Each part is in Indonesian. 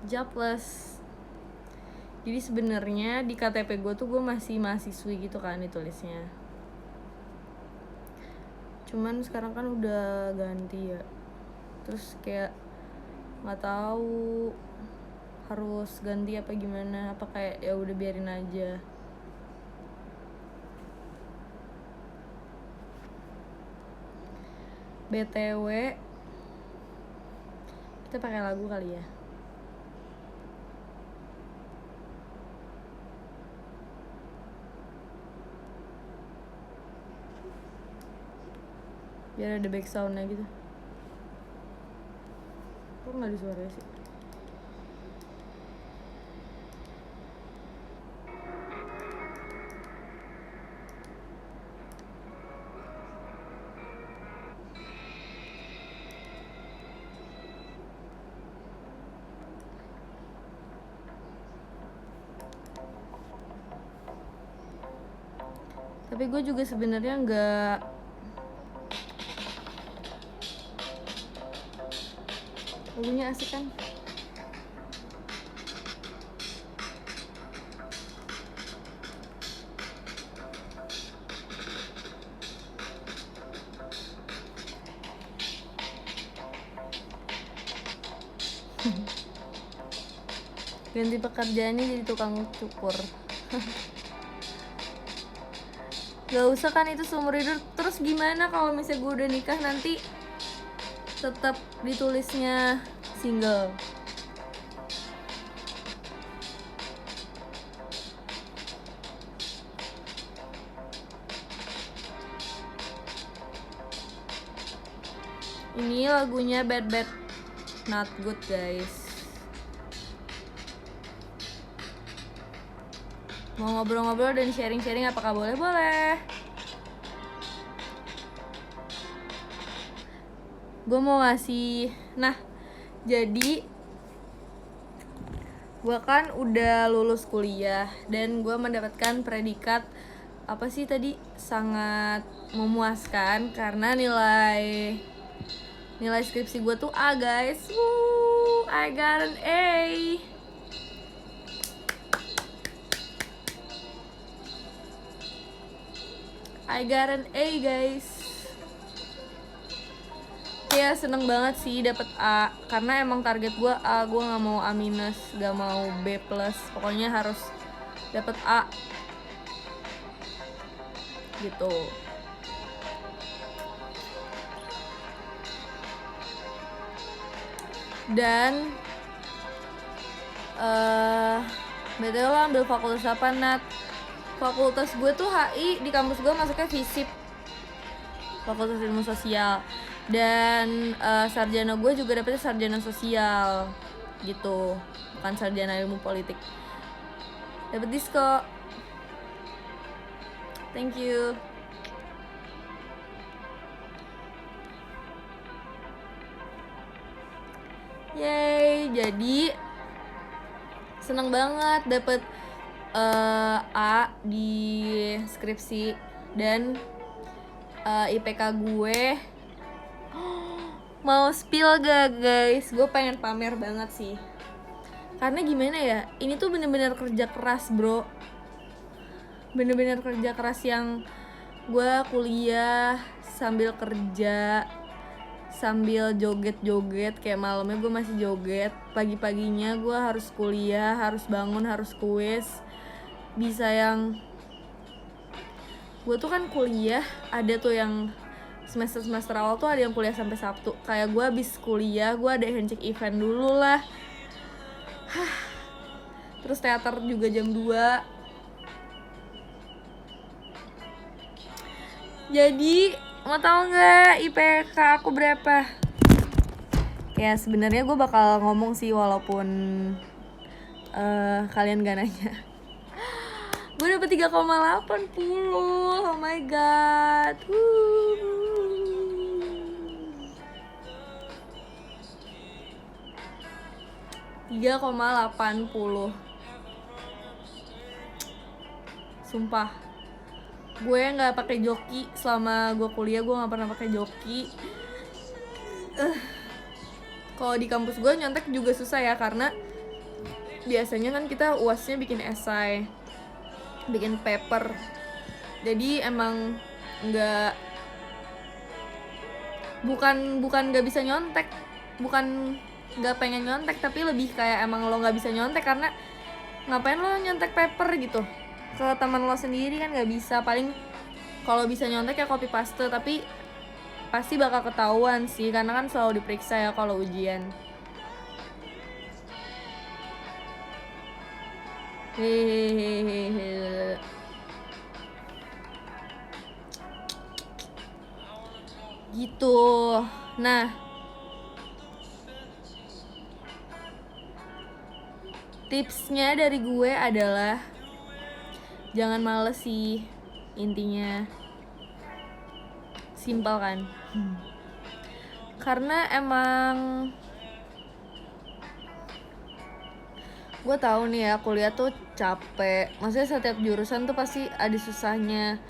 jobless. Jadi sebenarnya di KTP gue tuh gue masih mahasiswi gitu kan ditulisnya. Cuman sekarang kan udah ganti ya. Terus kayak nggak tahu harus ganti apa gimana, apa kayak ya udah biarin aja. BTW kita pakai lagu kali ya. Biar ada back soundnya gitu. Kok nggak ada suaranya sih? Tapi gue juga sebenarnya nggak lagunya asik kan? Ganti pekerjaannya jadi tukang cukur. Gak usah kan itu seumur hidup. Terus gimana kalau misalnya gue udah nikah nanti tetap ditulisnya single? Ini lagunya Bad Bad Not Good guys. Mau ngobrol-ngobrol dan sharing-sharing apakah boleh? Boleh. Gue mau ngasih, nah jadi gue kan udah lulus kuliah dan gue mendapatkan predikat apa sih tadi, sangat memuaskan karena nilai skripsi gue tuh A guys. Woo, I got an A. I got an A guys. Ya seneng banget sih dapet A karena emang target gue A, gue nggak mau A minus, nggak mau B plus, pokoknya harus dapet A gitu. Dan BTW lo ambil fakultas apa Nat? Fakultas gue tuh HI, di kampus gue masuknya FISIP, Fakultas Ilmu Sosial. Dan sarjana gue juga dapetnya sarjana sosial gitu, bukan sarjana ilmu politik. Dapet disko, thank you. Yeay, jadi seneng banget dapet A di skripsi. Dan IPK gue mau spill gak guys? Gue pengen pamer banget sih. Karena gimana ya, ini tuh bener-bener kerja keras bro. Bener-bener kerja keras yang gue kuliah sambil kerja, sambil joget-joget, kayak malamnya gue masih joget, pagi-paginya gue harus kuliah, harus bangun, harus kuis. Bisa yang gue tuh kan kuliah, ada tuh yang semester awal tuh ada yang kuliah sampai Sabtu. Kayak gue abis kuliah, gue ada handshake event dulu lah. Terus teater juga jam 2. Jadi mau tau nggak IPK aku berapa? Ya sebenarnya gue bakal ngomong sih walaupun kalian gak nanya. Gue dapet 3,80. Oh my god. 3,80. Sumpah. Gue nggak pakai joki selama gue kuliah, gue nggak pernah pakai joki. Kalau di kampus gue nyontek juga susah ya, karena biasanya kan kita UASnya bikin esai, bikin paper, jadi emang bukan nggak bisa nyontek, bukan nggak pengen nyontek, tapi lebih kayak emang lo nggak bisa nyontek karena ngapain lo nyontek paper gitu ke teman lo sendiri, kan nggak bisa. Paling kalau bisa nyontek ya copy paste, tapi pasti bakal ketahuan sih karena kan selalu diperiksa ya kalau ujian. Hehehe. Gitu. Nah, tipsnya dari gue adalah jangan males sih, intinya. Simpel kan? Karena emang gue tahu nih ya, kuliah tuh capek. Maksudnya setiap jurusan tuh pasti ada susahnya,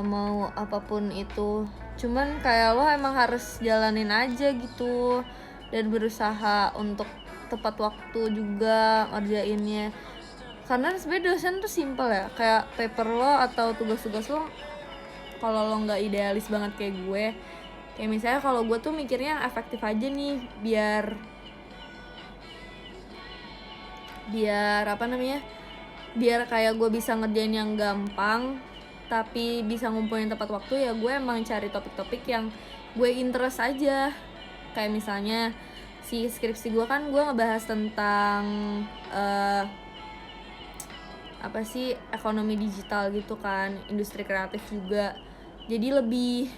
mau apapun itu. Cuman kayak lo emang harus jalanin aja gitu dan berusaha untuk tepat waktu juga ngerjainnya. Karena sebenarnya dosen tuh simpel ya, kayak paper lo atau tugas-tugas lo, kalau lo nggak idealis banget kayak gue, kayak misalnya kalau gue tuh mikirnya yang efektif aja nih, biar apa namanya, biar kayak gue bisa ngerjain yang gampang tapi bisa ngumpulin tepat waktu. Ya gue emang cari topik-topik yang gue interest aja. Kayak misalnya si skripsi gue kan gue ngebahas tentang apa sih, ekonomi digital gitu kan, industri kreatif juga. Jadi lebih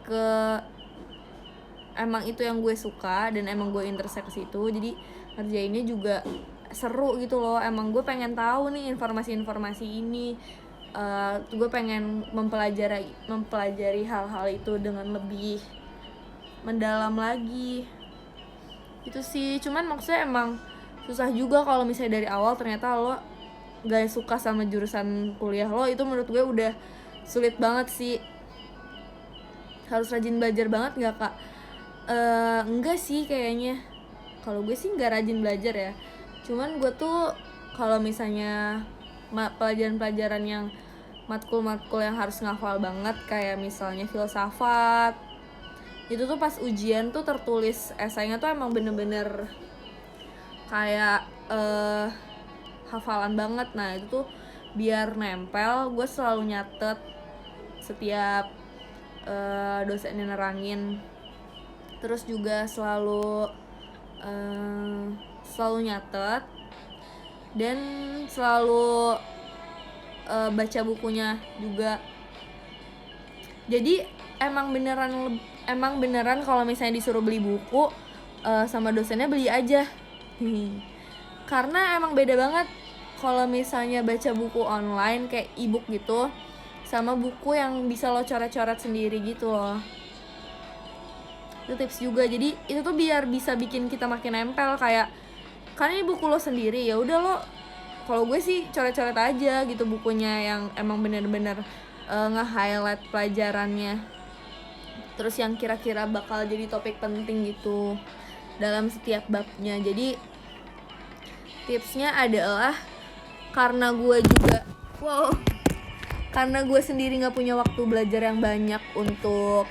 ke emang itu yang gue suka dan emang gue interest ke situ, jadi ngerjainnya juga seru gitu loh. Emang gue pengen tahu nih informasi-informasi ini, gue pengen mempelajari hal-hal itu dengan lebih mendalam lagi gitu sih. Cuman maksudnya emang susah juga kalau misalnya dari awal ternyata lo gak suka sama jurusan kuliah lo, itu menurut gue udah sulit banget sih. Harus rajin belajar banget gak kak? Enggak sih kayaknya. Kalau gue sih nggak rajin belajar ya. Cuman gue tuh kalau misalnya pelajaran-pelajaran yang matkul yang harus ngafal banget, kayak misalnya filsafat, itu tuh pas ujian tuh tertulis esainya tuh emang bener-bener kayak hafalan banget. Nah itu tuh biar nempel, gue selalu nyatet setiap dosennya nerangin. Terus juga selalu nyatet dan selalu baca bukunya juga. Jadi emang beneran kalau misalnya disuruh beli buku sama dosennya, beli aja. Karena emang beda banget kalau misalnya baca buku online kayak ebook gitu, sama buku yang bisa lo coret-coret sendiri gitu loh. Itu tips juga. Jadi itu tuh biar bisa bikin kita makin nempel, kayak kan ini buku lo sendiri, ya udah lo, kalau gue sih coret-coret aja gitu bukunya yang emang bener-bener nge-highlight pelajarannya, terus yang kira-kira bakal jadi topik penting gitu dalam setiap babnya. Jadi tipsnya adalah karena gue sendiri nggak punya waktu belajar yang banyak untuk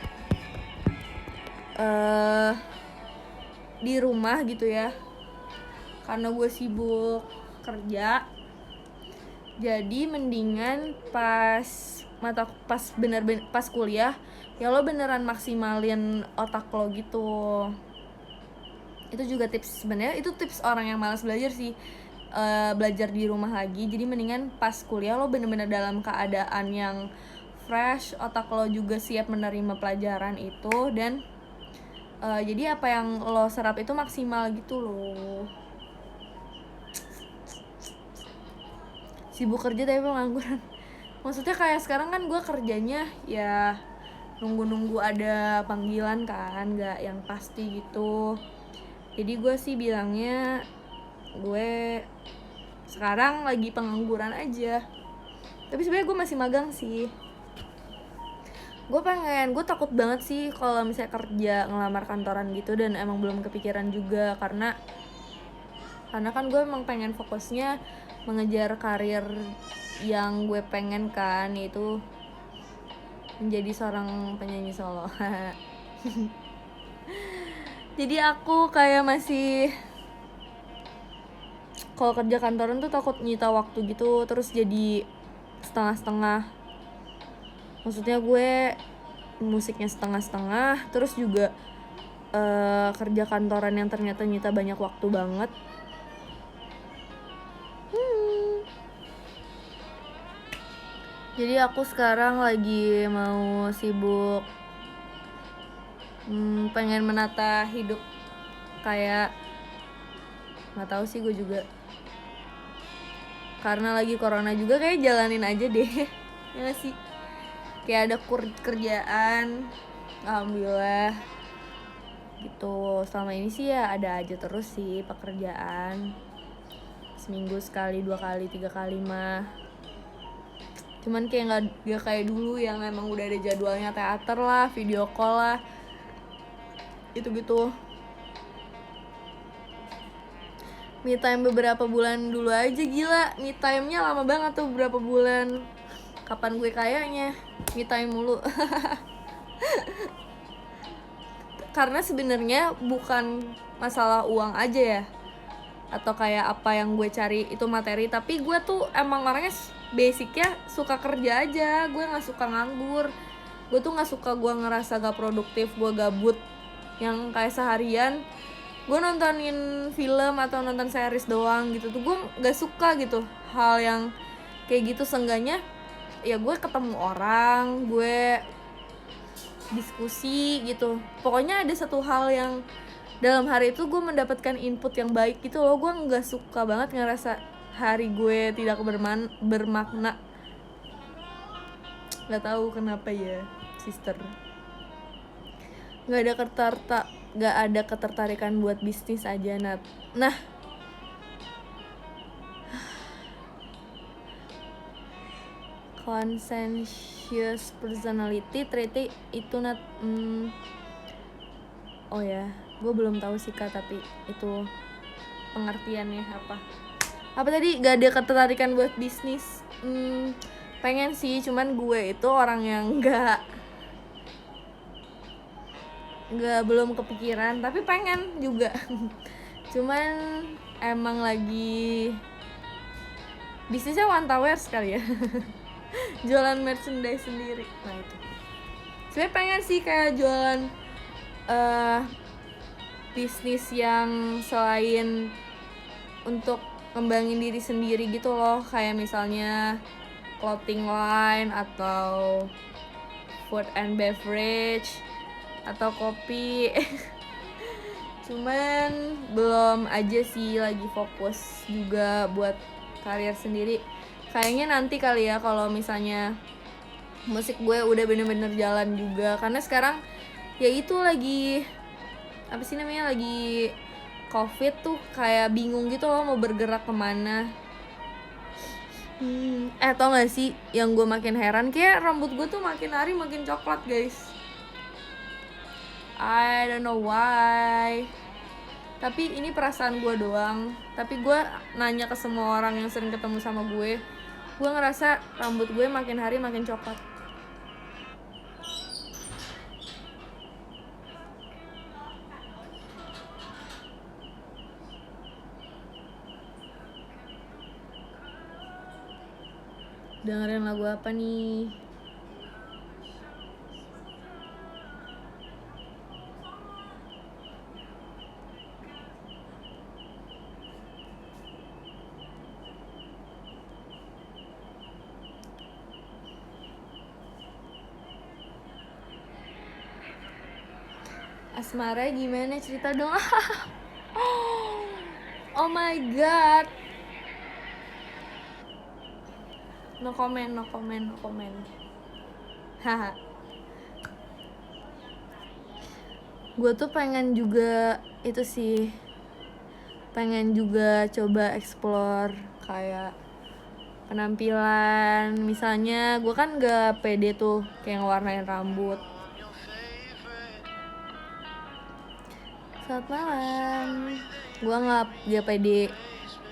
di rumah gitu ya, karena gue sibuk kerja, jadi mendingan pas kuliah ya lo beneran maksimalin otak lo gitu. Itu juga tips, sebenarnya itu tips orang yang malas belajar sih, belajar di rumah lagi. Jadi mendingan pas kuliah lo bener-bener dalam keadaan yang fresh, otak lo juga siap menerima pelajaran itu, dan jadi apa yang lo serap itu maksimal gitu loh. Sibuk kerja tapi pengangguran. Maksudnya kayak sekarang kan gue kerjanya ya nunggu ada panggilan kan, gak yang pasti gitu. Jadi gue sih bilangnya gue sekarang lagi pengangguran aja. Tapi sebenarnya gue masih magang sih. gue takut banget sih kalau misalnya kerja ngelamar kantoran gitu, dan emang belum kepikiran juga karena kan gue emang pengen fokusnya mengejar karir yang gue pengen kan, yaitu menjadi seorang penyanyi solo. Jadi aku kayak masih, kalau kerja kantoran tuh takut nyita waktu gitu, terus jadi setengah-setengah. Maksudnya gue musiknya setengah-setengah, terus juga kerja kantoran yang ternyata nyita banyak waktu banget. Jadi aku sekarang lagi mau sibuk pengen menata hidup kayak, nggak tahu sih gue juga, karena lagi corona juga kayak jalanin aja deh. Ya gak sih, kayak ada kerjaan, alhamdulillah gitu. Selama ini sih ya ada aja terus sih pekerjaan, seminggu sekali, 2 kali, 3 kali mah. Cuman kayak nggak kayak dulu yang emang udah ada jadwalnya, teater lah, video call lah, gitu-gitu. Me time beberapa bulan dulu aja, gila, me time-nya lama banget tuh, beberapa bulan. Kapan gue kayaknya me time mulu. Karena sebenarnya bukan masalah uang aja ya, atau kayak apa yang gue cari itu materi, tapi gue tuh emang orangnya basicnya suka kerja aja. Gue nggak suka nganggur, gue tuh nggak suka gue ngerasa gak produktif, gue gabut yang kayak seharian gue nontonin film atau nonton series doang gitu tuh. Gue nggak suka gitu hal yang kayak gitu. Seenggaknya ya gue ketemu orang, gue diskusi gitu, pokoknya ada satu hal yang dalam hari itu gue mendapatkan input yang baik gitu loh. Gue nggak suka banget ngerasa hari gue tidak bermakna. Nggak tahu kenapa ya, sister. Nggak ada ketertarikan buat bisnis aja, Nat. Nah, conscientious personality trait itu, Nat. Oh ya, gue belum tahu sih Kak, tapi itu pengertiannya apa tadi? Gak ada ketertarikan buat bisnis. Pengen sih, cuman gue itu orang yang belum kepikiran, tapi pengen juga. Cuman emang lagi bisnisnya Wantawer sekali ya. Jualan merchandise sendiri. Nah itu sebenarnya pengen sih kayak jualan bisnis yang selain untuk ngembangin diri sendiri gitu loh, kayak misalnya clothing line atau food and beverage atau kopi. Cuman belum aja sih, lagi fokus juga buat karir sendiri. Kayaknya nanti kali ya kalau misalnya musik gue udah bener-bener jalan juga, karena sekarang ya itu lagi apa sih namanya, lagi COVID tuh kayak bingung gitu loh mau bergerak kemana. Tau gak sih yang gue makin heran, kayak rambut gue tuh makin hari makin coklat guys. I don't know why, tapi ini perasaan gue doang. Tapi gue nanya ke semua orang yang sering ketemu sama gue ngerasa rambut gue makin hari makin coklat. Dengerin lagu apa nih? Asmara gimana, cerita dong. Oh my god. No comment. Haha. Gue tuh pengen juga itu sih, pengen juga coba explore kayak penampilan. Misalnya gue kan gak pede tuh kayak ngewarnain rambut. Selamat malam. Gue gak pede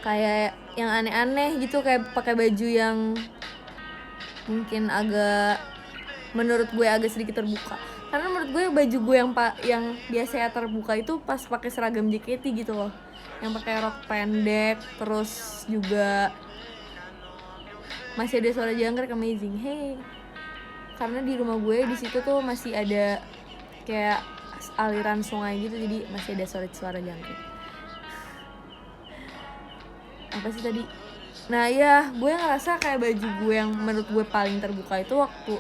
kayak yang aneh-aneh gitu, kayak pakai baju yang mungkin agak, menurut gue agak sedikit terbuka. Karena menurut gue baju gue yang biasanya terbuka itu pas pakai seragam JKT gitu loh, yang pakai rok pendek, terus juga masih ada suara jangkrik amazing. Hey, karena di rumah gue di situ tuh masih ada kayak aliran sungai gitu, jadi masih ada suara jangkrik. Apa sih tadi? Nah ya, gue ngerasa kayak baju gue yang menurut gue paling terbuka itu waktu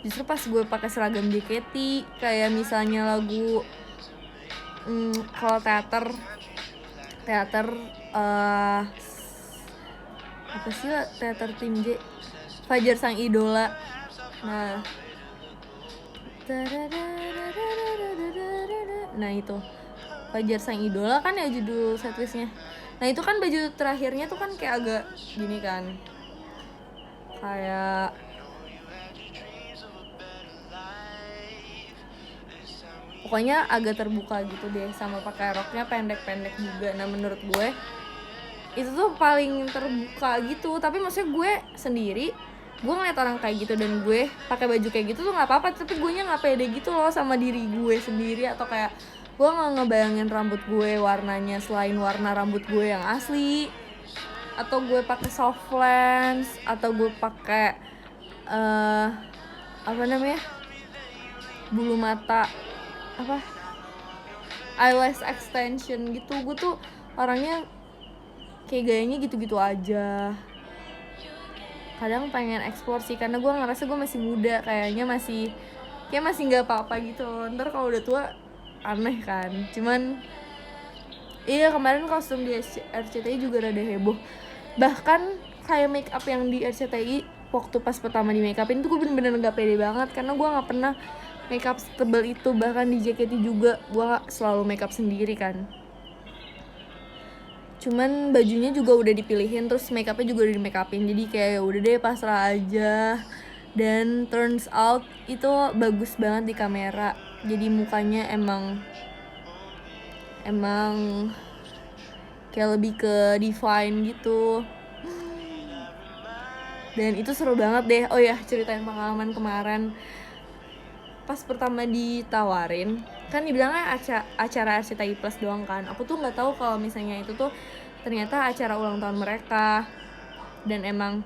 justru pas gue pakai seragam JKT. Kayak misalnya lagu kalau teater apa sih lah, teater tim J, Fajar Sang Idola. Nah itu Fajar Sang Idola kan ya judul setlistnya. Nah itu kan baju terakhirnya tuh kan kayak agak gini kan, kayak pokoknya agak terbuka gitu deh, sama pakai roknya pendek-pendek juga. Nah menurut gue itu tuh paling terbuka gitu. Tapi maksudnya gue sendiri, gue ngeliat orang kayak gitu dan gue pakai baju kayak gitu tuh nggak apa-apa, tapi gue nya nggak pede gitu loh sama diri gue sendiri. Atau kayak gue nggak ngebayangin rambut gue warnanya selain warna rambut gue yang asli, atau gue pakai soft lens, atau gue pakai apa namanya, bulu mata, apa, eyelash extension gitu. Gue tuh orangnya kayak gayanya gitu-gitu aja. Kadang pengen eksplor sih, karena gue ngerasa gue masih muda, kayaknya masih nggak apa-apa gitu. Ntar kalau udah tua aneh kan. Cuman iya, kemarin kostum di RCTI juga rada heboh. Bahkan kayak make up yang di RCTI waktu pas pertama di make upin tuh gue bener-bener gak pede banget, karena gue gak pernah make up setebal itu. Bahkan di JKT juga gue selalu make up sendiri kan. Cuman bajunya juga udah dipilihin, terus make upnya juga udah di make upin, jadi kayak udah deh pasrah aja. Dan turns out itu bagus banget di kamera, jadi mukanya emang kayak lebih ke divine gitu. Dan itu seru banget deh. Oh ya, ceritain pengalaman kemarin pas pertama ditawarin, kan dibilangnya acara RCTI Plus doang kan. Aku tuh nggak tahu kalau misalnya itu tuh ternyata acara ulang tahun mereka. Dan emang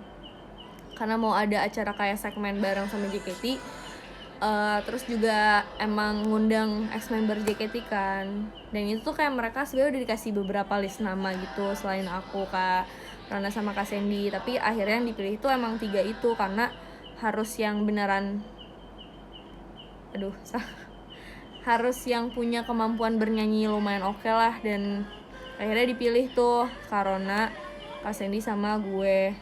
karena mau ada acara kayak segmen bareng sama JKT, terus juga emang ngundang ex-member JKT kan. Dan itu tuh kayak mereka sebenarnya udah dikasih beberapa list nama gitu selain aku, Kak Rana sama Kak Sandy. Tapi akhirnya yang dipilih itu emang 3 itu, karena harus yang beneran harus yang punya kemampuan bernyanyi lumayan oke lah. Dan akhirnya dipilih tuh Kak Rona, Kak Sandy sama gue.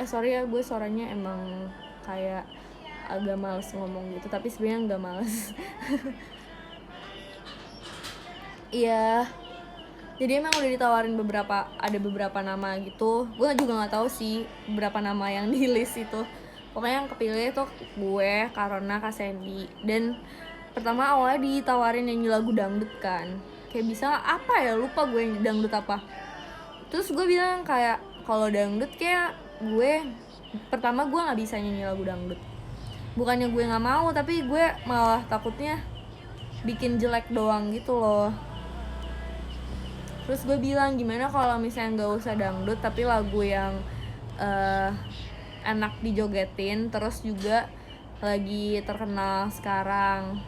Sorry ya, gue suaranya emang kayak agak males ngomong gitu, tapi sebenarnya nggak males. Iya, jadi emang udah ditawarin ada beberapa nama gitu. Gue juga nggak tahu sih berapa nama yang di list itu. Pokoknya yang kepilih tuh gue, Karona, Kak Sandy. Dan pertama awalnya ditawarin nyanyi lagu dangdut kan, kayak bisa apa ya, lupa gue yang dangdut apa. Terus gue bilang kayak kalau dangdut kayak pertama gue nggak bisa nyanyi lagu dangdut. Bukannya gue nggak mau, tapi gue malah takutnya bikin jelek doang gitu loh. Terus gue bilang gimana kalau misalnya nggak usah dangdut, tapi lagu yang enak dijogetin, terus juga lagi terkenal sekarang.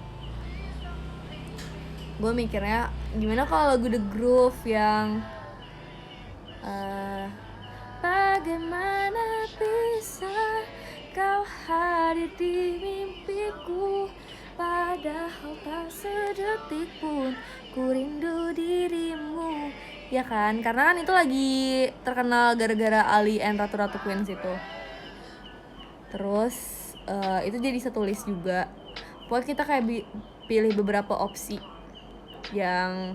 Gue mikirnya gimana kalau lagu The Groove yang bagaimana bisa kau hadir di mimpiku, padahal tak sedetik pun ku rindu dirimu. Ya kan, karena kan itu lagi terkenal gara-gara Ali and Ratu-Ratu Queens itu. Terus itu jadi satu list juga. Pokoknya kita kayak pilih beberapa opsi yang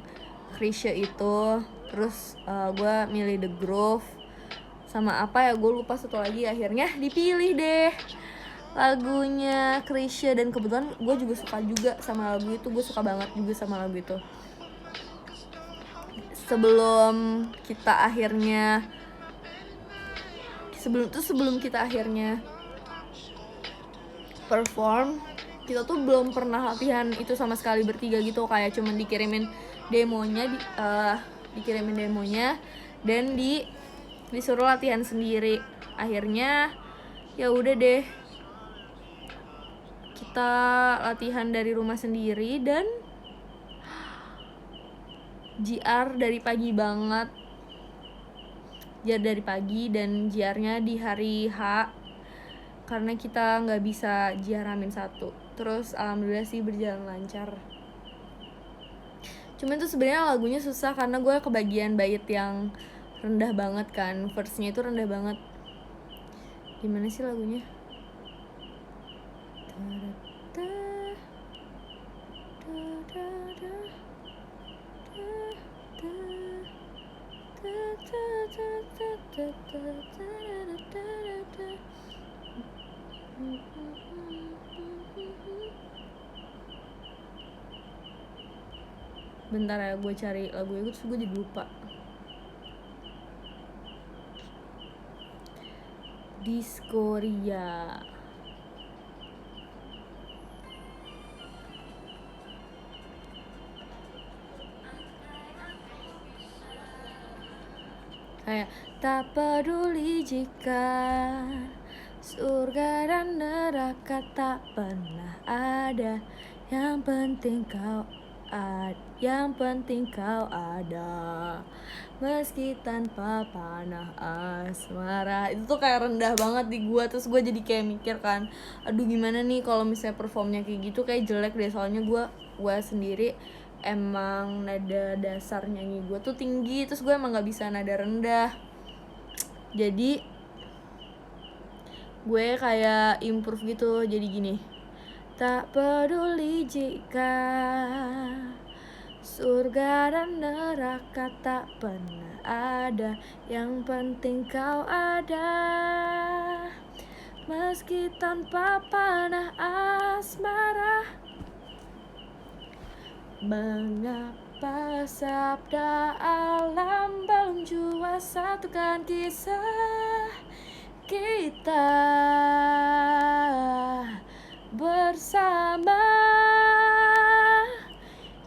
Krisya itu. Terus gue milih The Groove sama apa ya, gue lupa satu lagi. Akhirnya dipilih deh lagunya Krisya, dan kebetulan gue juga suka juga sama lagu itu. Gue suka banget juga sama lagu itu. Sebelum kita akhirnya perform, kita tuh belum pernah latihan itu sama sekali bertiga gitu, kayak cuman dikirimin demonya, dan disuruh latihan sendiri. Akhirnya ya udah deh, kita latihan dari rumah sendiri, dan JR dari pagi banget, dan JR-nya di hari H, karena kita nggak bisa JR H-1. Terus alhamdulillah sih berjalan lancar. Cuman tuh sebenarnya lagunya susah karena gue kebagian bait yang rendah banget kan, verse-nya itu rendah banget. Gimana sih lagunya? Bentar ya, gue cari lagu itu terus gue jadi lupa. Diskoria. Kayak tak peduli jika surga dan neraka tak pernah ada, yang penting kau ada, meski tanpa panah asmara. Itu tuh kayak rendah banget di gua. Terus gua jadi kayak mikir kan, aduh gimana nih kalau misalnya performnya kayak gitu, kayak jelek deh. Soalnya gua sendiri emang nada dasar nyanyi gue tuh tinggi, terus gue emang gak bisa nada rendah. Jadi gue kayak improve gitu, jadi gini. Tak peduli jika surga dan neraka tak pernah ada, yang penting kau ada, meski tanpa panah asmara. Mengapa sabda alam belum jua satukan kisah kita bersama?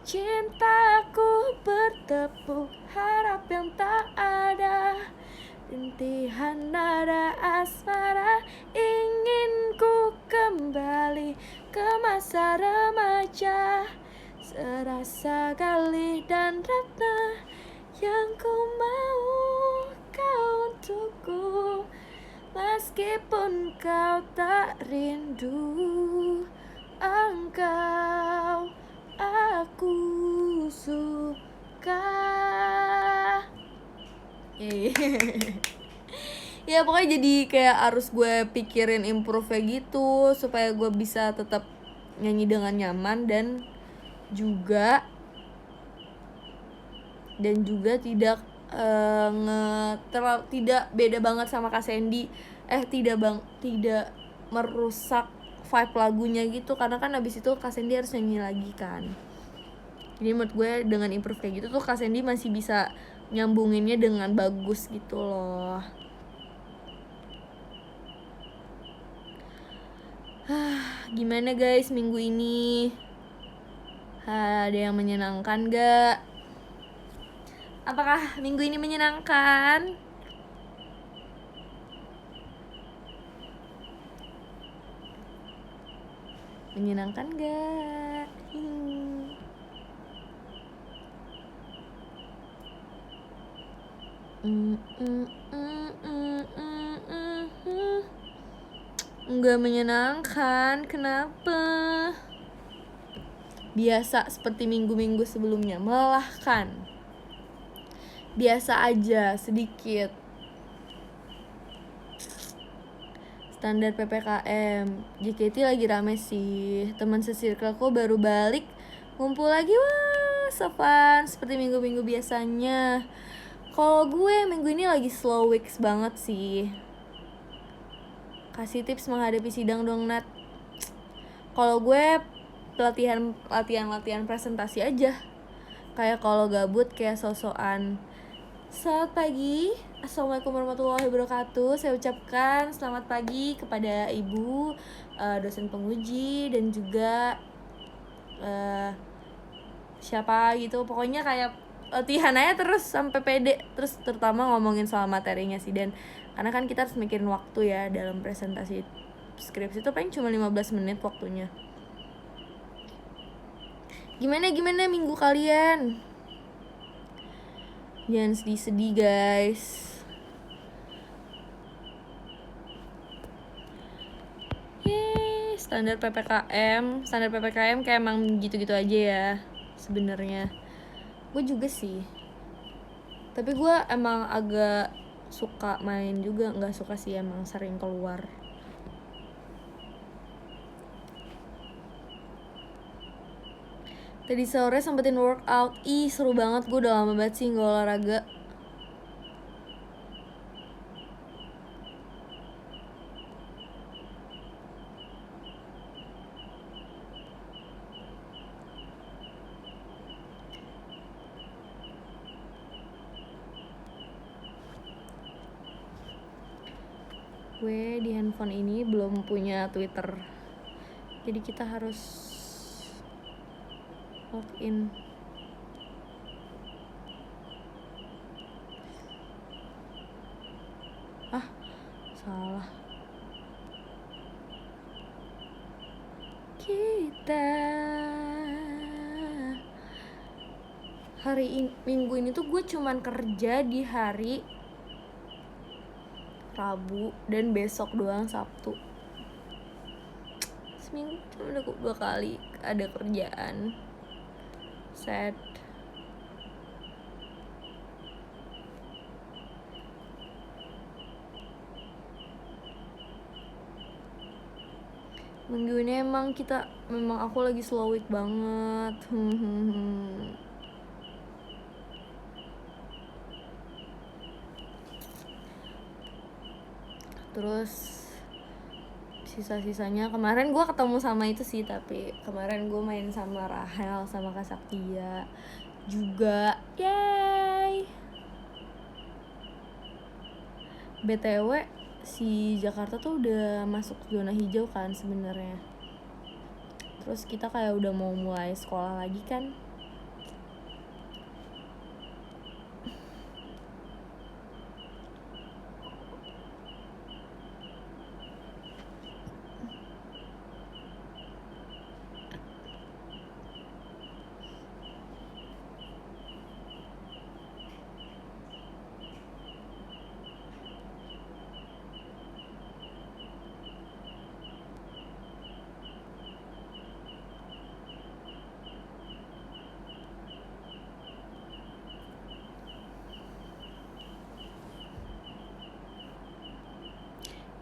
Cintaku bertepuk harap yang tak ada, rintihan nada asmara. Ingin ku kembali ke masa remaja, serasa Galih dan Ratna, yang ku mau kau untukku, meskipun kau tak rindu engkau, aku suka. Ya pokoknya jadi kayak harus gue pikirin improve-nya gitu supaya gue bisa tetap nyanyi dengan nyaman, dan juga tidak tidak beda banget sama Kak Sandy, tidak merusak vibe lagunya gitu, karena kan abis itu Kak Sandy harus nyanyi lagi kan. Jadi menurut gue dengan improve kayak gitu tuh Kak Sandy masih bisa nyambunginnya dengan bagus gitu loh. Gimana guys minggu ini? Ada yang menyenangkan gak? Apakah minggu ini menyenangkan? Menyenangkan gak? Enggak menyenangkan, kenapa? Biasa seperti minggu-minggu sebelumnya, melelahkan. Biasa aja, sedikit. Standar PPKM. JKT lagi rame sih. Teman se-circleku baru balik, ngumpul lagi, wah, so fun seperti minggu-minggu biasanya. Kalau gue minggu ini lagi slow weeks banget sih. Kasih tips menghadapi sidang dong, Nat. Kalau gue latihan presentasi aja. Kayak kalau gabut kayak sosokan. Selamat pagi, Assalamualaikum warahmatullahi wabarakatuh. Saya ucapkan selamat pagi kepada ibu dosen penguji dan juga siapa gitu. Pokoknya kayak latihan aja terus sampai pede. Terus terutama ngomongin soal materinya sih. Dan karena kan kita harus mikirin waktu ya dalam presentasi skripsi itu paling cuma 15 menit waktunya. Gimana minggu kalian? Jangan sedih-sedih guys. Standar PPKM kayak emang gitu-gitu aja ya sebenarnya. Gue juga sih. Tapi gue emang agak suka main juga, nggak suka sih emang sering keluar. Tadi sore sempetin workout, seru banget. Gue udah lama banget sih nggak olahraga. Gue di handphone ini belum punya Twitter, jadi kita harus login. Salah. Kita minggu ini tuh gue cuman kerja di hari Rabu dan besok doang Sabtu. Seminggu cuma udah 2 kali ada kerjaan. Sad. Minggu ini memang aku lagi slow week banget. Terus sisa-sisanya kemarin gue ketemu sama itu sih, tapi kemarin gue main sama Rahel sama Kak Saktia juga. Yay. BTW si Jakarta tuh udah masuk zona hijau kan sebenarnya. Terus kita kayak udah mau mulai sekolah lagi kan.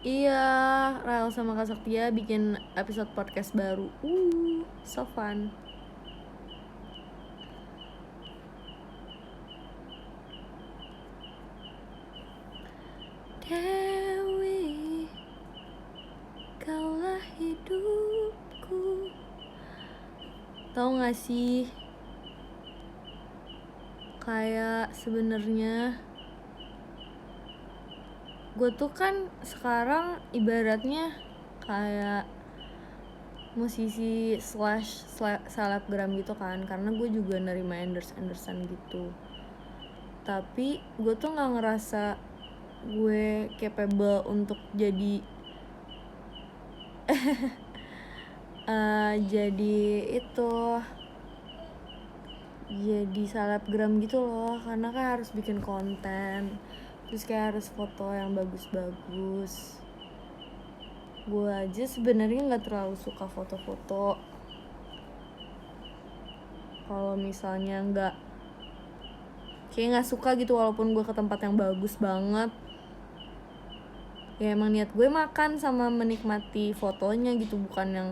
Iya, Rahel sama Kak Saktia bikin episode podcast baru. So fun. Dewi, kaulah hidupku. Tahu gak sih? Kayak sebenarnya gue tuh kan sekarang ibaratnya kayak musisi / selebgram gitu kan, karena gue juga nerima endorse-endorsean gitu. Tapi gue tuh nggak ngerasa gue capable untuk jadi jadi selebgram gitu loh, karena kan harus bikin konten, terus kayak harus foto yang bagus-bagus. Gue aja sebenarnya nggak terlalu suka foto-foto. Kalau misalnya kayak nggak suka gitu, walaupun gue ke tempat yang bagus banget, ya emang niat gue makan sama menikmati fotonya gitu, bukan yang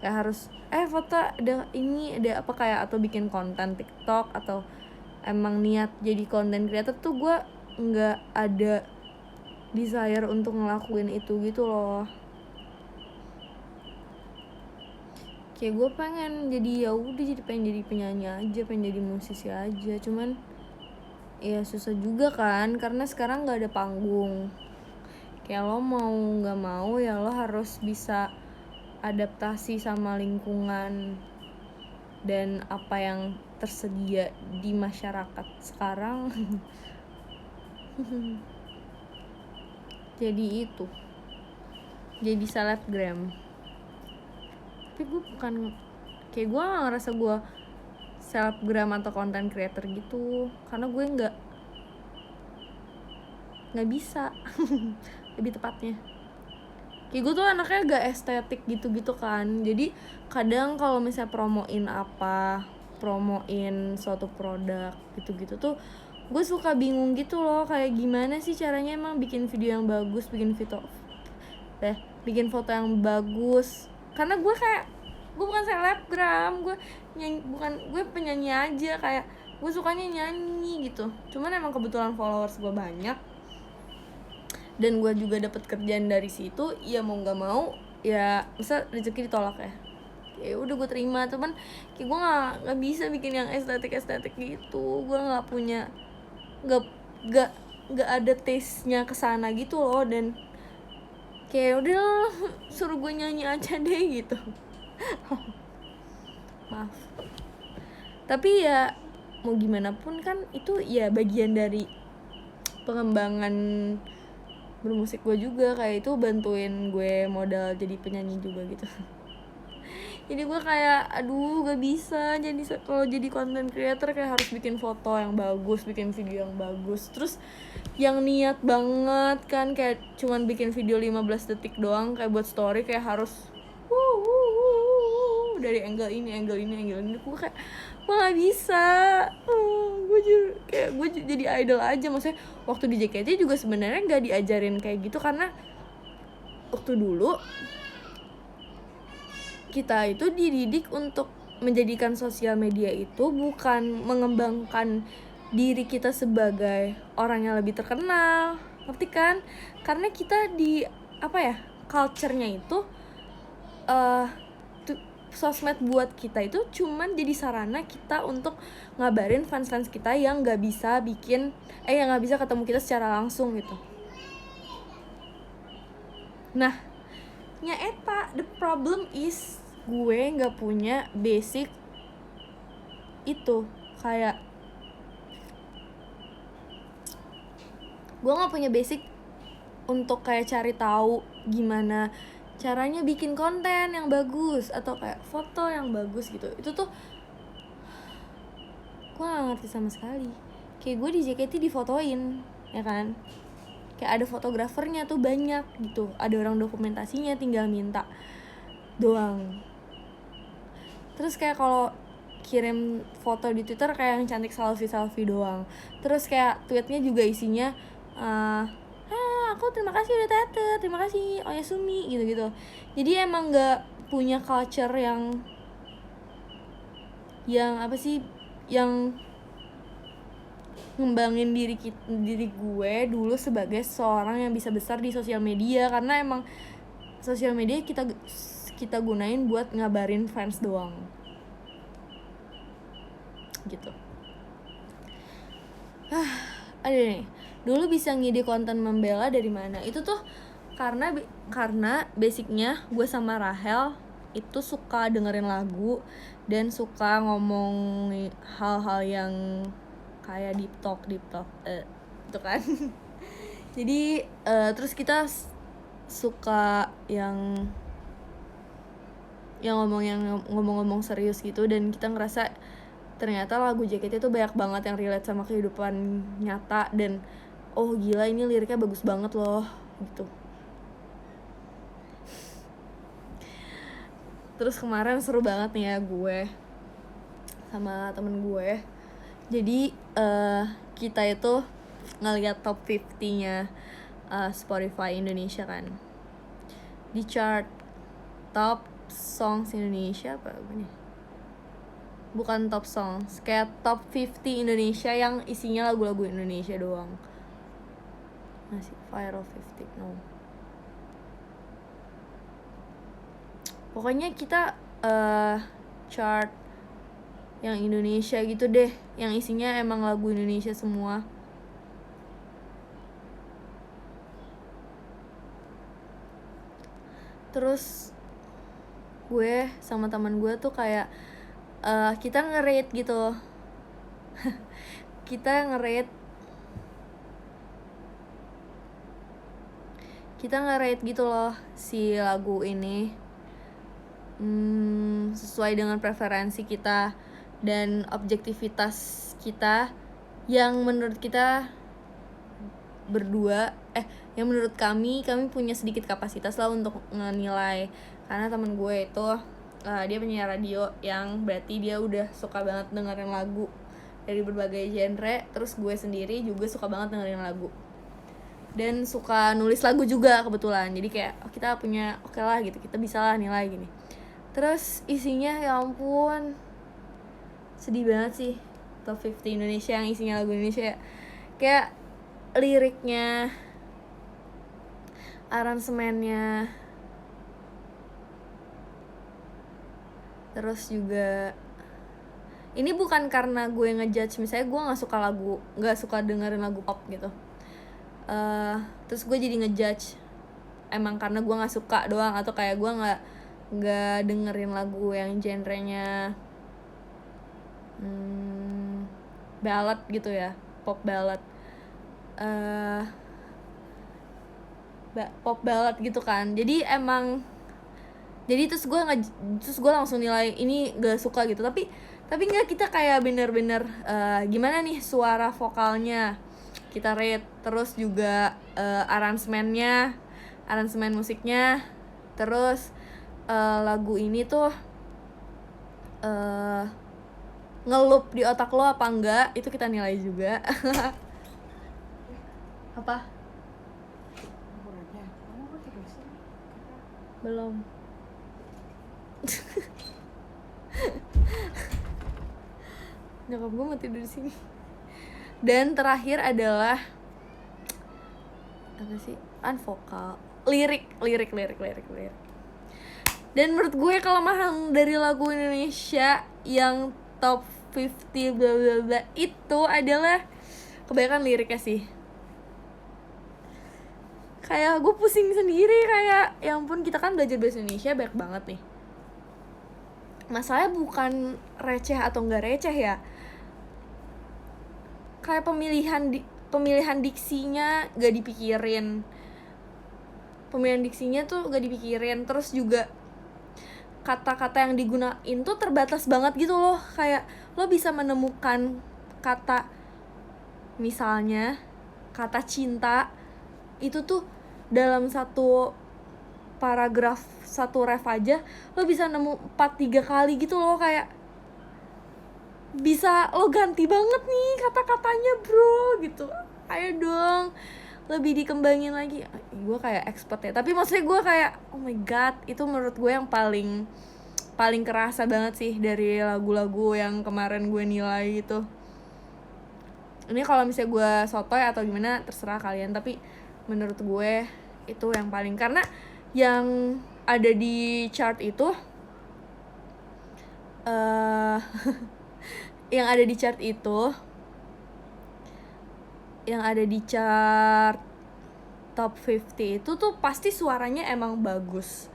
kayak harus foto ada ini ada apa kayak, atau bikin konten TikTok atau emang niat jadi content creator tuh gue nggak ada desire untuk ngelakuin itu gitu loh. Kayak gue pengen jadi pengen jadi penyanyi aja, pengen jadi musisi aja, cuman ya susah juga kan karena sekarang nggak ada panggung. Kayak lo mau nggak mau ya lo harus bisa adaptasi sama lingkungan dan apa yang tersedia di masyarakat sekarang. Jadi itu, jadi selebgram. Tapi gue bukan, kayak gue gak ngerasa gue selebgram atau content creator gitu, karena gue nggak bisa. Lebih tepatnya kayak gue tuh anaknya gak estetik gitu kan. Jadi kadang kalau misalnya promoin suatu produk gitu tuh gue suka bingung gitu loh, kayak gimana sih caranya emang bikin video yang bagus, bikin foto yang bagus. Karena gue bukan selebgram, gue penyanyi aja, kayak gue sukanya nyanyi gitu. Cuman emang kebetulan followers gue banyak dan gue juga dapat kerjaan dari situ, ya mau nggak mau ya masa rezeki ditolak ya udah gue terima. Cuman kayak gue nggak bisa bikin yang estetik gitu, gue nggak punya, nggak ada taste-nya kesana gitu loh. Dan kayak udah suruh gue nyanyi aja deh gitu. Maaf, tapi ya mau gimana pun kan itu ya bagian dari pengembangan bermusik gue juga, kayak itu bantuin gue modal jadi penyanyi juga gitu. Jadi gue kayak aduh gak bisa, jadi kalau jadi content creator kayak harus bikin foto yang bagus, bikin video yang bagus, terus yang niat banget kan, kayak cuman bikin video 15 detik doang kayak buat story, kayak harus dari angle ini gue kayak gue gak bisa. Gue jadi idol aja. Maksudnya waktu di JKT juga sebenarnya gak diajarin kayak gitu, karena waktu dulu kita itu dididik untuk menjadikan sosial media itu bukan mengembangkan diri kita sebagai orang yang lebih terkenal, ngerti kan? Karena kita di culture-nya itu sosmed buat kita itu cuman jadi sarana kita untuk ngabarin fans kita yang nggak bisa yang nggak bisa ketemu kita secara langsung gitu. Nah, the problem is gue nggak punya basic itu, kayak gue nggak punya basic untuk kayak cari tahu gimana caranya bikin konten yang bagus atau kayak foto yang bagus gitu. Itu tuh gue gak ngerti sama sekali. Kayak gue di JKT difotoin ya kan, kayak ada fotografernya tuh banyak gitu, ada orang dokumentasinya, tinggal minta doang. Terus kayak kalau kirim foto di Twitter kayak yang cantik selfie doang. Terus kayak tweetnya juga isinya aku terima kasih udah tete, terima kasih Oyasumi gitu. Jadi emang nggak punya culture yang yang ngembangin diri gue dulu sebagai seorang yang bisa besar di sosial media, karena emang sosial media kita gunain buat ngabarin fans doang gitu. Ada nih, dulu bisa ngide konten membela dari mana? Itu tuh karena basicnya gue sama Rahel itu suka dengerin lagu dan suka ngomong hal-hal yang kayak deep talk itu kan. Jadi terus kita suka yang ngomong-ngomong serius gitu, dan kita ngerasa ternyata lagu JKT itu banyak banget yang relate sama kehidupan nyata, dan oh gila ini liriknya bagus banget loh gitu. Terus kemarin seru banget nih ya gue sama temen gue. Jadi kita itu ngeliat top 50-nya Spotify Indonesia kan, di chart top songs Indonesia apa nih, bukan top songs, kayak top 50 Indonesia yang isinya lagu-lagu Indonesia doang. Masih viral 50, no. Pokoknya kita chart yang Indonesia gitu deh, yang isinya emang lagu Indonesia semua. Terus gue sama teman gue tuh kayak kita nge-rate gitu. kita nge-rate gitu loh si lagu ini, sesuai dengan preferensi kita dan objektivitas kita, yang menurut kita berdua yang menurut kami punya sedikit kapasitas lah untuk menilai. Karena temen gue itu dia penyiar radio, yang berarti dia udah suka banget dengerin lagu dari berbagai genre. Terus gue sendiri juga suka banget dengerin lagu dan suka nulis lagu juga kebetulan. Jadi kayak kita punya oke lah gitu, kita bisa lah nilai gini. Terus isinya ya ampun, sedih banget sih top 50 Indonesia yang isinya lagu Indonesia. Kayak liriknya, aransemennya, terus juga ini bukan karena gue ngejudge, misalnya gue nggak suka dengerin lagu pop gitu, terus gue jadi ngejudge emang karena gue nggak suka doang, atau kayak gue nggak dengerin lagu yang genrenya ballad gitu ya, pop ballad, pop ballad gitu kan. Jadi terus gue langsung nilai ini gak suka gitu. Tapi nggak, kita kayak bener-bener gimana nih suara vokalnya kita rate, terus juga aransemen musiknya, terus lagu ini tuh ngelup di otak lo apa enggak, itu kita nilai juga. Apa? Belum. Nyokap gue mau tidur di sini. Dan terakhir adalah apa sih? Vokal, lirik. Dan menurut gue kelemahan dari lagu Indonesia yang top 50 bla bla bla itu adalah kebanyakan liriknya sih. Kayak gue pusing sendiri, kayak ya ampun, kita kan belajar bahasa Indonesia banyak banget nih. Masalahnya bukan receh atau enggak receh ya, kayak pemilihan diksinya gak dipikirin. Terus juga kata-kata yang digunain tuh terbatas banget gitu loh. Kayak lo bisa menemukan kata, misalnya kata cinta itu tuh dalam satu paragraf, satu ref aja lo bisa nemu 4-3 kali gitu loh. Kayak bisa lo ganti banget nih kata-katanya bro gitu. Ayo dong lebih dikembangin lagi. Gue kayak expert ya, tapi maksudnya gue kayak oh my god, itu menurut gue yang paling kerasa banget sih dari lagu-lagu yang kemarin gue nilai gitu. Ini kalau misalnya gue sotoy atau gimana terserah kalian, tapi menurut gue itu yang paling, karena yang ada di chart itu yang ada di chart top 50 itu tuh pasti suaranya emang bagus.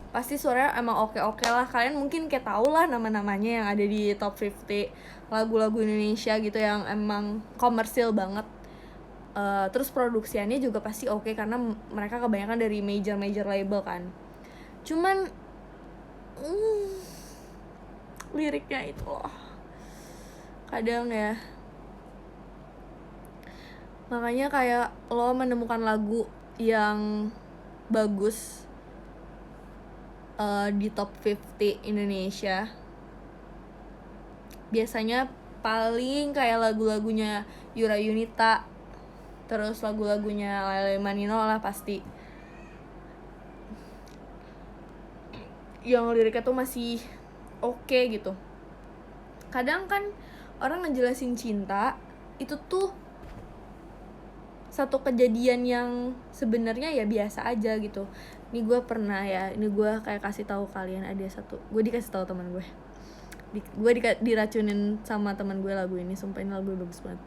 Pasti suaranya emang oke lah. Kalian mungkin kayak tau lah nama-namanya yang ada di top 50 lagu-lagu Indonesia gitu yang emang komersil banget. Terus produksiannya juga pasti oke karena mereka kebanyakan dari major label kan. Cuman liriknya itu loh kadang ya, makanya kayak lo menemukan lagu yang bagus di top 50 Indonesia biasanya paling kayak lagu-lagunya Yura Yunita, terus lagu-lagunya Lele Manino lah pasti, yang liriknya tuh masih oke gitu. Kadang kan orang ngejelasin cinta itu tuh satu kejadian yang sebenarnya ya biasa aja gitu. Ini gue pernah ya, ini gue kayak kasih tahu kalian, ada satu, gue dikasih tahu teman gue, diracunin sama teman gue lagu ini, sumpah ini lagu bagus banget.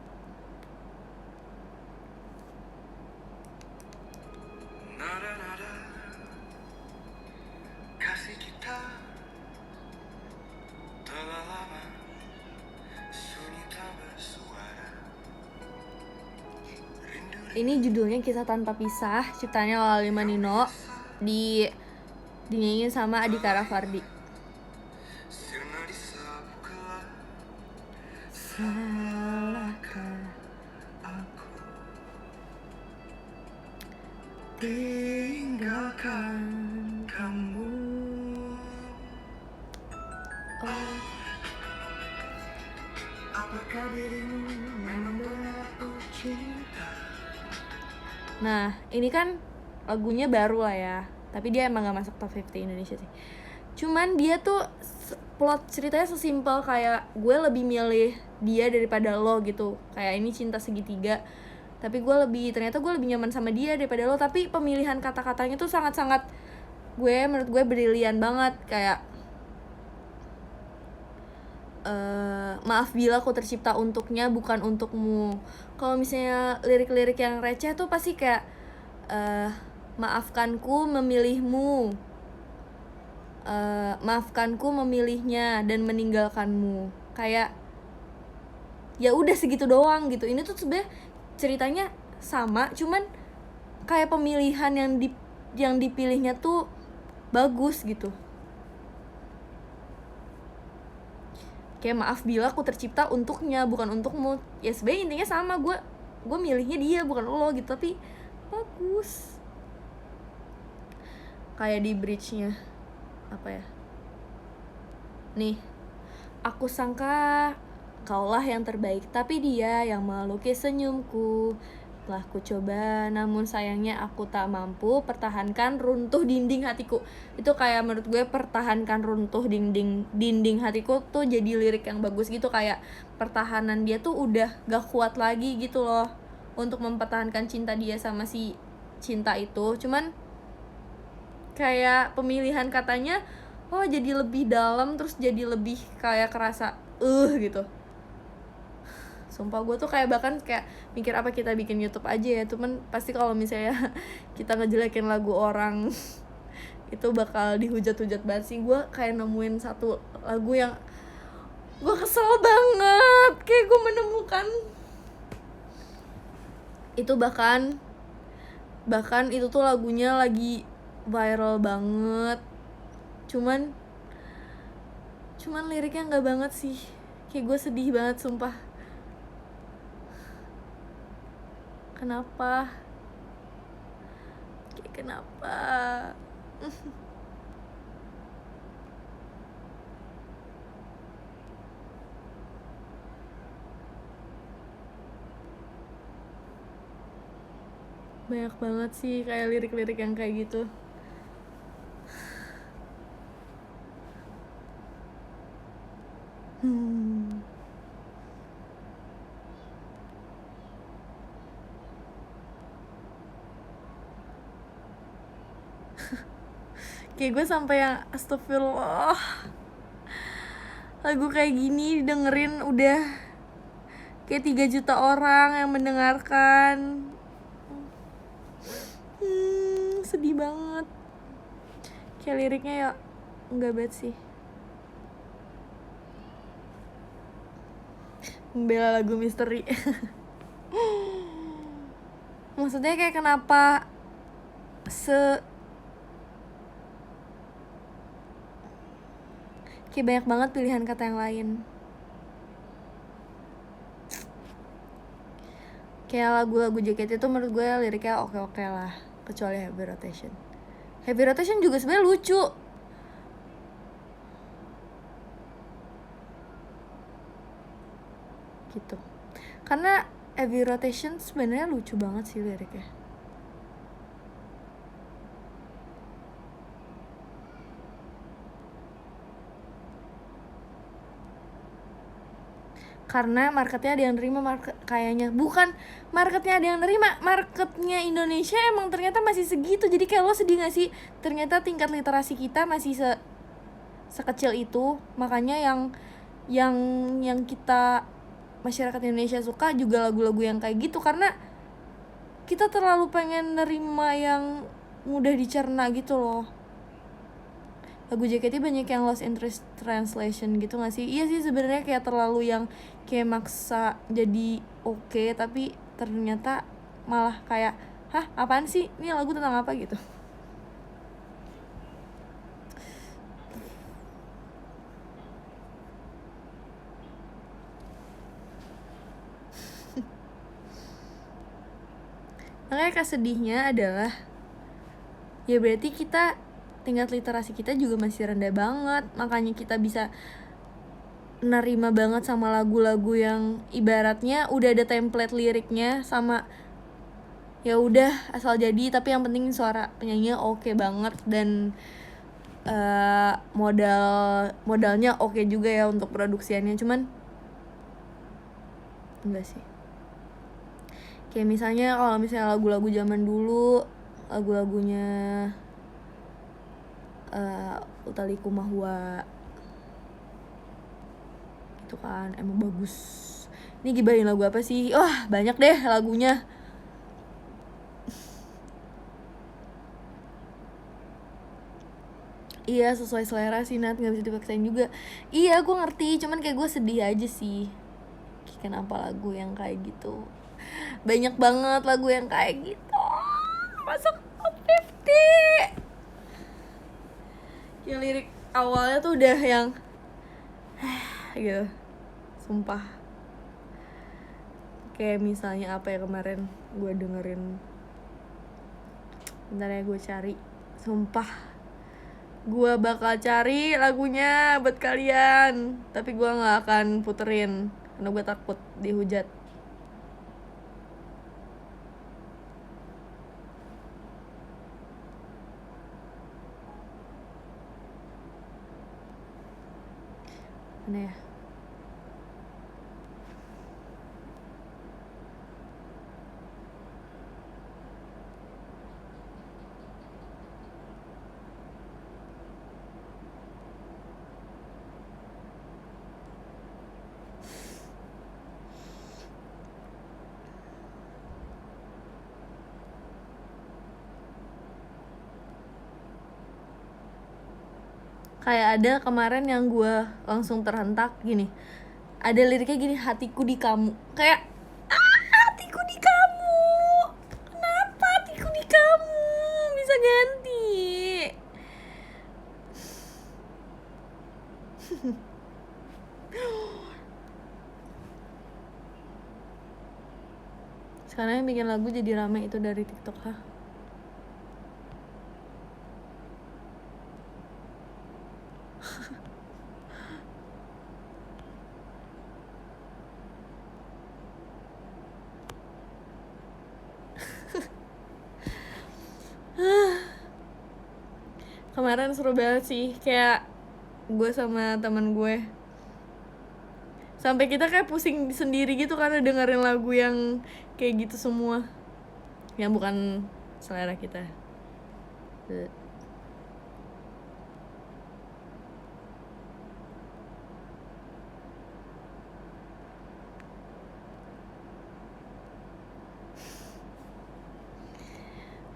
Ini judulnya Kisah Tanpa Pisah, ciptaannya Lala Manino, dinyanyiin sama Adhika Rafardi. Salahkah aku tinggalkan kamu? Oh, apakah dirimu memang benar cinta? Nah, ini kan lagunya baru lah ya, tapi dia emang gak masuk top 50 Indonesia sih. Cuman dia tuh plot ceritanya sesimpel kayak gue lebih milih dia daripada lo gitu. Kayak ini cinta segitiga, tapi ternyata gue lebih nyaman sama dia daripada lo. Tapi pemilihan kata-katanya tuh sangat-sangat menurut gue brilian banget. Kayak maaf bila aku tercipta untuknya bukan untukmu. Kalau misalnya lirik-lirik yang receh tuh pasti kayak maafkanku memilihmu, maafkanku memilihnya dan meninggalkanmu. Kayak ya udah segitu doang gitu. Ini tuh sebenarnya ceritanya sama, cuman kayak pemilihan yang dipilihnya tuh bagus gitu. Kayak maaf bila aku tercipta untuknya bukan untukmu. Ya sebenarnya intinya sama, gue milihnya dia bukan lo gitu, tapi bagus. Kayak di bridge-nya apa ya, nih, aku sangka kaulah yang terbaik, tapi dia yang melukis senyumku. Telah ku coba, namun sayangnya aku tak mampu pertahankan runtuh dinding hatiku. Itu kayak menurut gue pertahankan runtuh dinding hatiku tuh jadi lirik yang bagus gitu. Kayak pertahanan dia tuh udah gak kuat lagi gitu loh untuk mempertahankan cinta dia sama si cinta itu. Cuman kayak pemilihan katanya jadi lebih dalam, terus jadi lebih kayak kerasa gitu. Sumpah gue tuh kayak bahkan kayak mikir apa kita bikin YouTube aja ya. Cuman pasti kalau misalnya kita ngejelekin lagu orang itu bakal dihujat-hujat banget sih. Gue kayak nemuin satu lagu yang gue kesel banget. Kayak gue menemukan itu bahkan itu tuh lagunya lagi viral banget. Cuman liriknya nggak banget sih. Kayak gue sedih banget sumpah. Kenapa? Banyak banget sih kayak lirik-lirik yang kayak gitu. Kayak gue sampai yang astagfirullah, lagu kayak gini didengerin udah kayak 3 juta orang yang mendengarkan. Sedih banget. Kayak liriknya ya enggak banget sih. Membela lagu misteri. Maksudnya kayak kenapa kayak banyak banget pilihan kata yang lain. Kayak lagu-lagu JKT itu menurut gue liriknya oke-oke lah, kecuali Heavy Rotation. Heavy Rotation juga sebenarnya lucu. Gitu. Karena Heavy Rotation sebenarnya lucu banget sih liriknya. karena marketnya ada yang nerima, kayaknya bukan marketnya ada yang nerima, marketnya Indonesia emang ternyata masih segitu. Jadi kayak lo sedih gak sih, ternyata tingkat literasi kita masih sekecil itu. Makanya yang kita masyarakat Indonesia suka juga lagu-lagu yang kayak gitu, karena kita terlalu pengen nerima yang mudah dicerna gitu loh. Lagu JKT banyak yang lost interest translation gitu gak sih? Iya sih sebenarnya, kayak terlalu yang kayak maksa jadi oke, tapi ternyata malah kayak hah apaan sih, ini lagu tentang apa gitu. Makanya kesedihnya adalah ya berarti kita tingkat literasi kita juga masih rendah banget, makanya kita bisa nerima banget sama lagu-lagu yang ibaratnya udah ada template liriknya sama ya udah asal jadi, tapi yang penting suara penyanyinya oke banget dan modalnya oke juga ya untuk produksiannya. Cuman enggak sih, kayak misalnya kalau misalnya lagu-lagu zaman dulu, lagu-lagunya Utha Likumahua itu kan emang bagus. Ini gibahin lagu apa sih? Wah banyak deh lagunya. Iya sesuai selera sih Nat, gak bisa dipaksain juga. Iya gue ngerti, cuman kayak gue sedih aja sih. Kenapa lagu yang kayak gitu banyak banget lagu yang kayak gitu masuk top 50. Yang lirik awalnya tuh udah yang gitu, sumpah. Kayak misalnya apa ya, kemarin gue dengerin, bentar ya gue cari, sumpah gue bakal cari lagunya buat kalian, tapi gue gak akan puterin karena gue takut dihujat. Mana ya? Kayak ada kemarin yang gue langsung terhentak gini, ada liriknya gini, hatiku di kamu, kayak hatiku di kamu, kenapa hatiku di kamu, bisa ganti. Sekarang yang bikin lagu jadi rame itu dari TikTok. Hah? Kemarin seru banget sih, kayak gue sama teman gue sampai kita kayak pusing sendiri gitu karena dengerin lagu yang kayak gitu semua, yang bukan selera kita.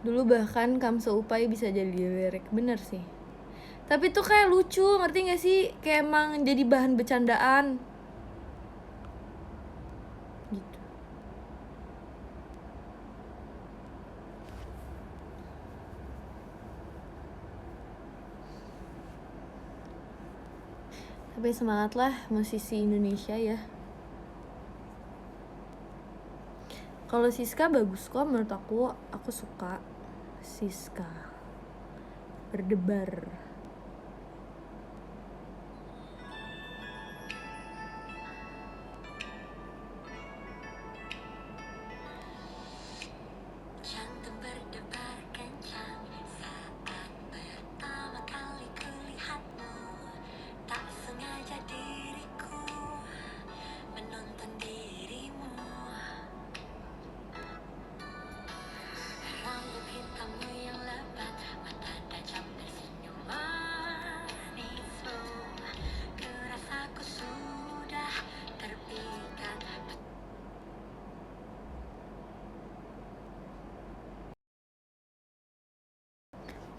Dulu bahkan Kam Seupai bisa jadi lirik, bener sih. Tapi tuh kayak lucu, ngerti gak sih? Kayak emang jadi bahan bercandaan gitu. Tapi semangatlah musisi Indonesia ya. Kalau Siska bagus kok menurut aku suka Siska. Berdebar.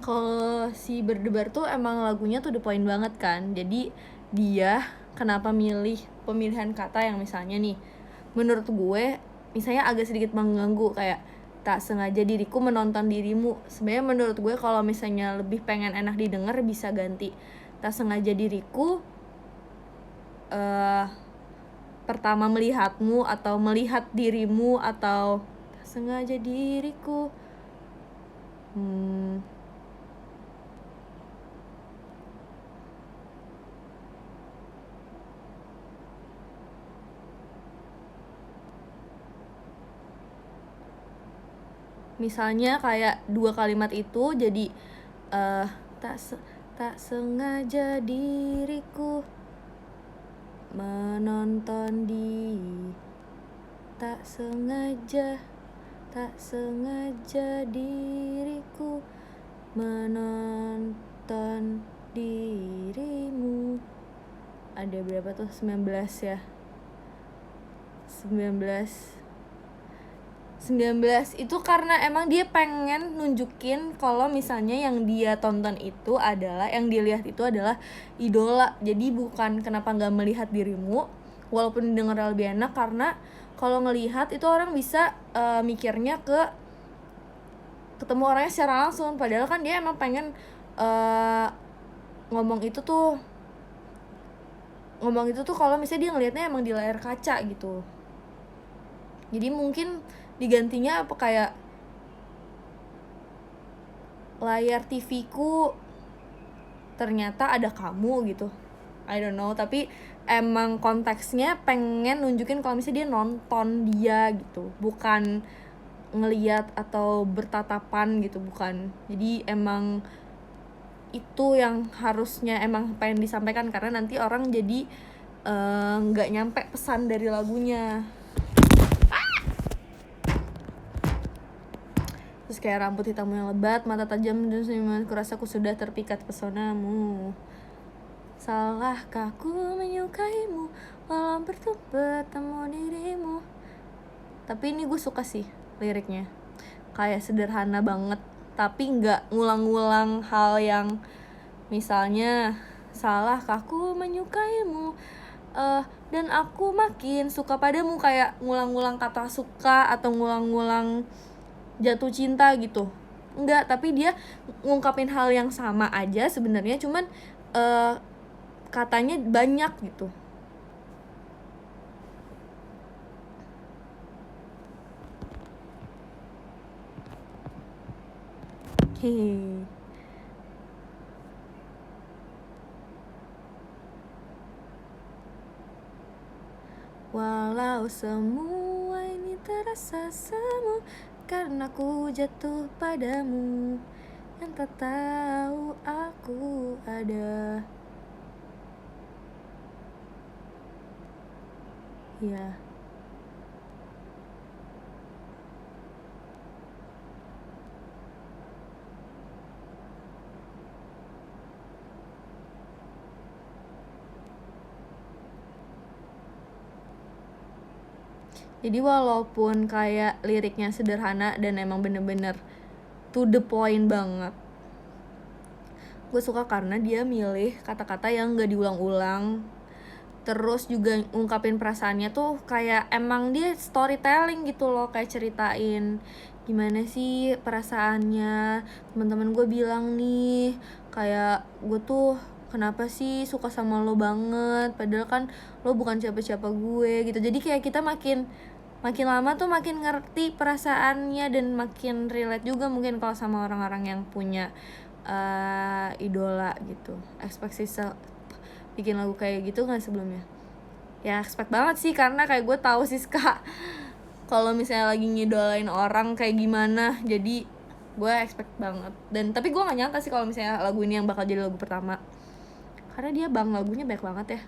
Kalau si Berdebar tuh emang lagunya tuh the point banget kan. Jadi dia kenapa milih pemilihan kata yang misalnya nih, menurut gue misalnya agak sedikit mengganggu, kayak tak sengaja diriku menonton dirimu. Sebenarnya menurut gue kalau misalnya lebih pengen enak didengar bisa ganti tak sengaja diriku pertama melihatmu, atau melihat dirimu, atau tak sengaja diriku. Misalnya kayak 2 kalimat itu jadi tak sengaja diriku menonton tak sengaja diriku menonton dirimu. Ada berapa tuh? 19 ya. 19 itu karena emang dia pengen nunjukin kalau misalnya yang dia tonton itu adalah, yang dilihat itu adalah idola. Jadi bukan kenapa nggak melihat dirimu, walaupun didengar lebih enak, karena kalau ngelihat itu orang bisa mikirnya ketemu orangnya secara langsung, padahal kan dia emang pengen ngomong itu tuh kalau misalnya dia ngelihatnya emang di layar kaca gitu. Jadi mungkin digantinya apa kayak layar TV-ku ternyata ada kamu gitu. I don't know, tapi emang konteksnya pengen nunjukin kalau misalnya dia nonton dia gitu, bukan ngeliat atau bertatapan gitu, bukan. Jadi emang itu yang harusnya emang pengen disampaikan, karena nanti orang jadi nggak nyampe pesan dari lagunya. Terus kayak rambut hitammu yang lebat, mata tajam dan senyumanku, rasa ku sudah terpikat pesonamu. Salahkah ku menyukaimu walau bertemu dirimu. Tapi ini gue suka sih liriknya, kayak sederhana banget, tapi nggak ngulang-ngulang hal yang misalnya salahkah ku menyukaimu dan aku makin suka padamu, kayak ngulang-ngulang kata suka atau ngulang-ngulang jatuh cinta gitu. Enggak, tapi dia ngungkapin hal yang sama aja sebenarnya, cuman katanya banyak gitu. Walau semua ini terasa semu, karena ku jatuh padamu, yang tak tahu aku ada. Ya. Jadi walaupun kayak liriknya sederhana dan emang bener-bener to the point banget, gue suka karena dia milih kata-kata yang gak diulang-ulang. Terus juga ngungkapin perasaannya tuh kayak emang dia storytelling gitu loh, kayak ceritain gimana sih perasaannya. Teman-teman gue bilang nih, kayak gue tuh kenapa sih suka sama lo banget, padahal kan lo bukan siapa-siapa gue gitu. Jadi kayak kita makin lama tuh makin ngerti perasaannya dan makin relate juga mungkin kalau sama orang-orang yang punya idola gitu. Expect Sisal bikin lagu kayak gitu nggak sebelumnya? Ya expect banget sih, karena kayak gue tahu Siska kalau misalnya lagi ngidolain orang kayak gimana, jadi gue expect banget. Dan tapi gue nggak nyangka sih kalau misalnya lagu ini yang bakal jadi lagu pertama, karena dia lagunya banyak banget ya.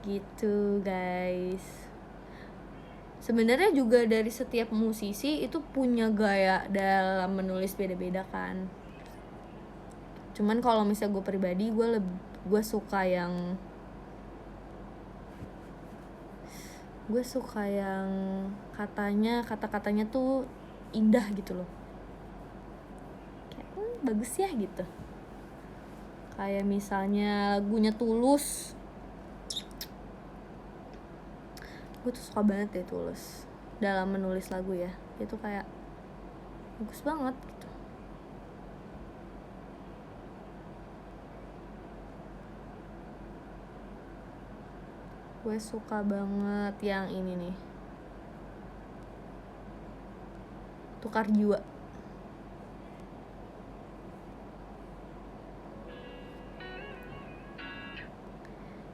Gitu guys. Sebenarnya juga dari setiap musisi itu punya gaya dalam menulis beda-beda kan. Cuman kalau misalnya gue pribadi, gue suka yang gue suka yang kata-katanya tuh indah gitu loh, kayak bagus ya gitu. Kayak misalnya lagunya Tulus, gue tuh suka banget deh Tulus dalam menulis lagu ya, itu kayak bagus banget gitu. Gue suka banget yang ini nih, Tukar Jiwa.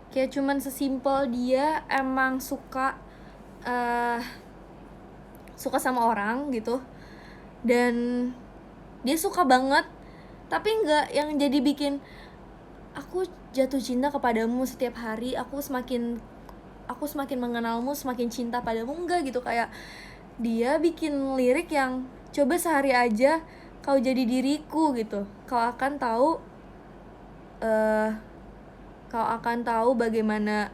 Kayak cuman sesimpel dia emang suka sama orang gitu, dan dia suka banget, tapi nggak yang jadi bikin aku jatuh cinta kepadamu setiap hari, aku semakin mengenalmu, semakin cinta padamu, enggak gitu. Kayak dia bikin lirik yang coba sehari aja kau jadi diriku gitu, kau akan tahu bagaimana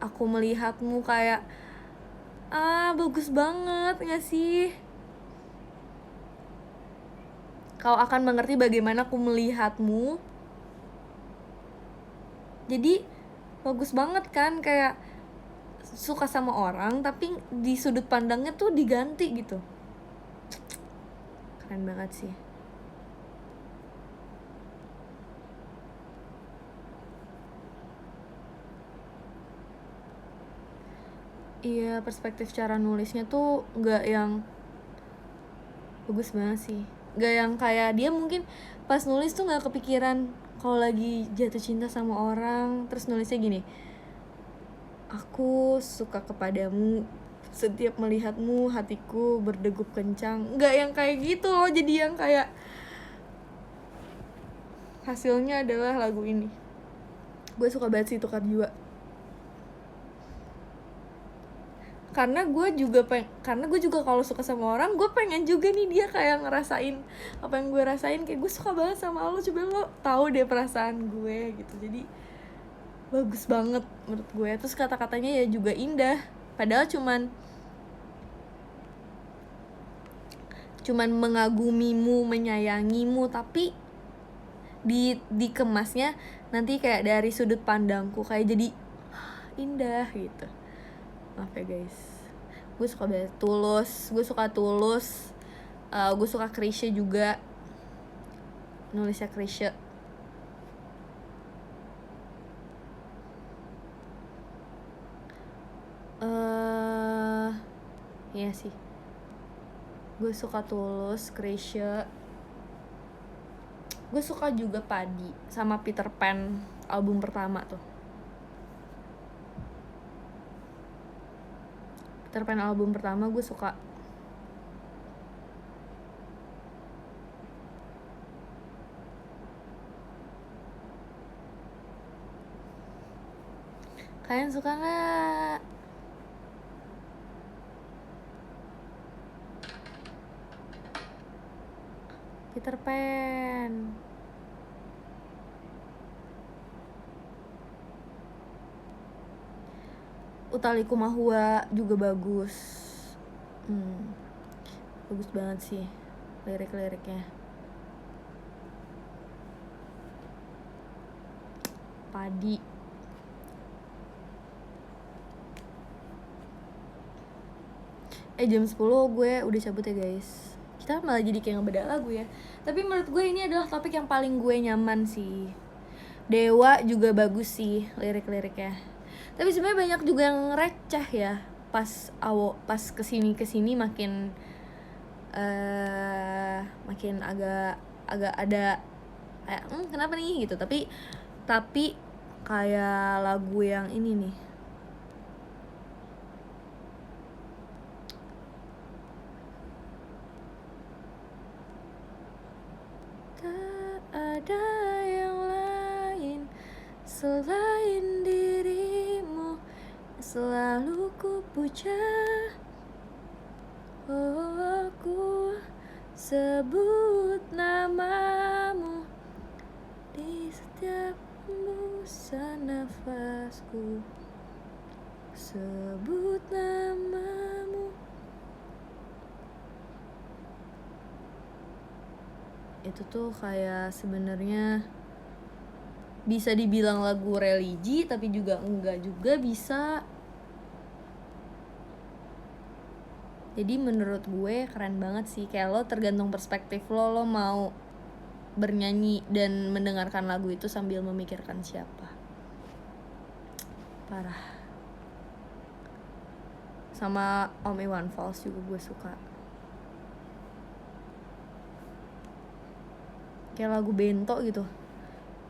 aku melihatmu. Kayak bagus banget gak sih? Kau akan mengerti bagaimana aku melihatmu. Jadi bagus banget kan, kayak suka sama orang tapi di sudut pandangnya tuh diganti gitu. Keren banget sih. Iya, perspektif cara nulisnya tuh gak yang bagus banget sih. Gak yang kayak dia mungkin pas nulis tuh gak kepikiran kalau lagi jatuh cinta sama orang, terus nulisnya gini, aku suka kepadamu, setiap melihatmu hatiku berdegup kencang. Gak yang kayak gitu loh, jadi yang kayak hasilnya adalah lagu ini. Gue suka banget sih Tukar Jiwa, karena gue juga kalau suka sama orang, gue pengen juga nih dia kayak ngerasain apa yang gue rasain. Kayak gue suka banget sama lo, coba lo tahu deh perasaan gue gitu. Jadi bagus banget menurut gue. Terus kata-katanya ya juga indah, padahal cuman mengagumimu, menyayangimu, tapi dikemasnya nanti kayak dari sudut pandangku, kayak jadi indah gitu. Maaf ya guys, gue suka banget Tulus, gue suka Chrisye juga, nulisnya Chrisye. Iya sih, gue suka Tulus, Chrisye. Gue suka juga Padi sama Peter Pan album pertama tuh. Peter Pan album pertama gue suka. Kalian suka nggak? Peter Pan. Utaliku Mahua juga bagus. Bagus banget sih lirik-liriknya. Padi. Jam 10 gue udah cabut ya guys. Kita malah jadi kayak ngebeda lagu ya. Tapi menurut gue ini adalah topik yang paling gue nyaman sih. Dewa juga bagus sih lirik-liriknya. Tapi sebenarnya banyak juga yang receh ya. Pas kesini makin agak ada kayak kenapa nih gitu. Tapi kayak lagu yang ini nih, tak ada yang lain selain dirimu, selalu ku puja. Oh, aku sebut namamu di setiap hembusan nafasku. sebut namamu. Itu tuh kayak sebenarnya bisa dibilang lagu religi tapi juga enggak juga bisa. Jadi menurut gue keren banget sih, kayak lo tergantung perspektif lo mau bernyanyi dan mendengarkan lagu itu sambil memikirkan siapa. Parah. Sama Om Iwan Fals juga gue suka. Kayak lagu Bento gitu.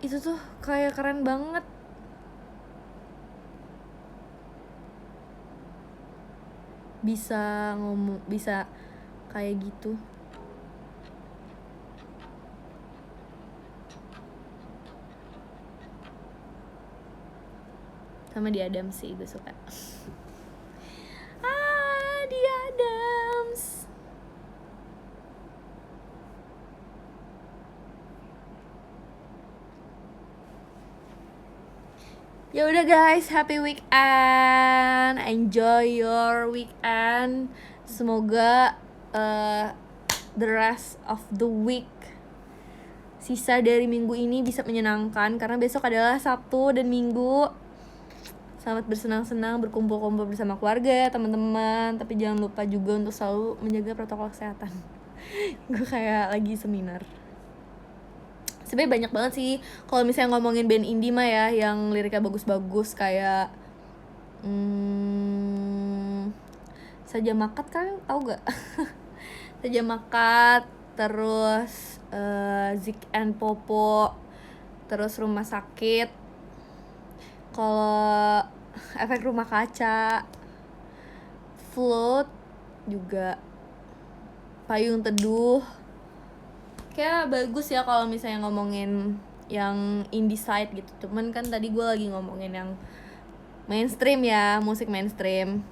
Itu tuh kayak keren banget. Bisa ngomong, bisa kayak gitu. Sama di Adams sih gue suka. Di Adams. Ya udah guys, happy weekend, enjoy your weekend. Semoga the rest of the week, sisa dari minggu ini bisa menyenangkan, karena besok adalah Sabtu dan Minggu. Selamat bersenang-senang, berkumpul-kumpul bersama keluarga, teman-teman. Tapi jangan lupa juga untuk selalu menjaga protokol kesehatan. Gue kayak lagi seminar. Sebenarnya banyak banget sih kalau misalnya ngomongin band indie mah ya, yang liriknya bagus-bagus kayak Saja Makat, kan tahu gak? Saja Makat, terus Zik and Popo, terus Rumah Sakit, kalau Efek Rumah Kaca, Float juga, Payung Teduh. Kayak bagus ya kalau misalnya ngomongin yang indie side gitu. Cuman kan tadi gue lagi ngomongin yang mainstream ya, musik mainstream.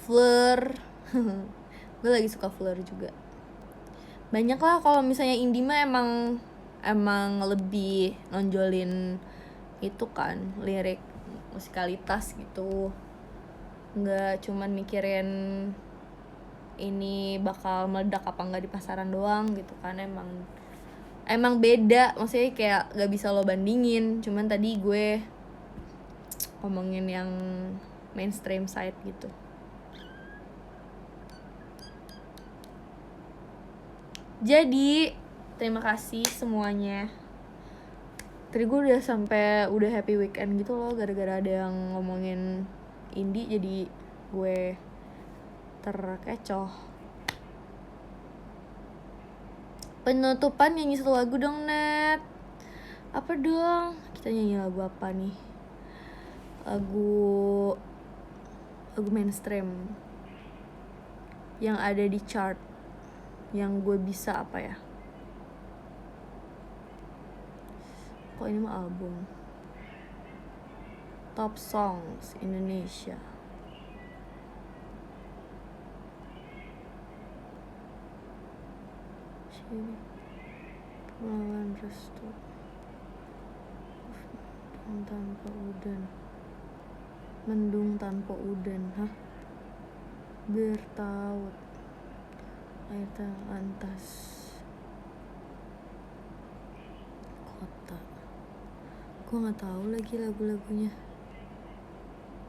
Fleur. Gue lagi suka Fleur juga. Banyak lah kalau misalnya indie mah emang lebih nonjolin itu kan, lirik, musikalitas gitu. Nggak cuman mikirin ini bakal meledak apa nggak di pasaran doang gitu kan. Emang beda, maksudnya kayak nggak bisa lo bandingin. Cuman tadi gue ngomongin yang mainstream side gitu. Jadi terima kasih semuanya. Tadi gue udah happy weekend gitu loh, gara-gara ada yang ngomongin indie, jadi gue terkecoh. Penutupan nyanyi satu lagu dong, Net. Apa dong? Kita nyanyi lagu apa nih? Lagu mainstream yang ada di chart, yang gue bisa apa ya? Kok ini mah album? Top Songs Indonesia. Melawan restu tanpa udan, mendung tanpa udan, bertaut air lantas kota. Gue nggak tahu lagi lagu-lagunya.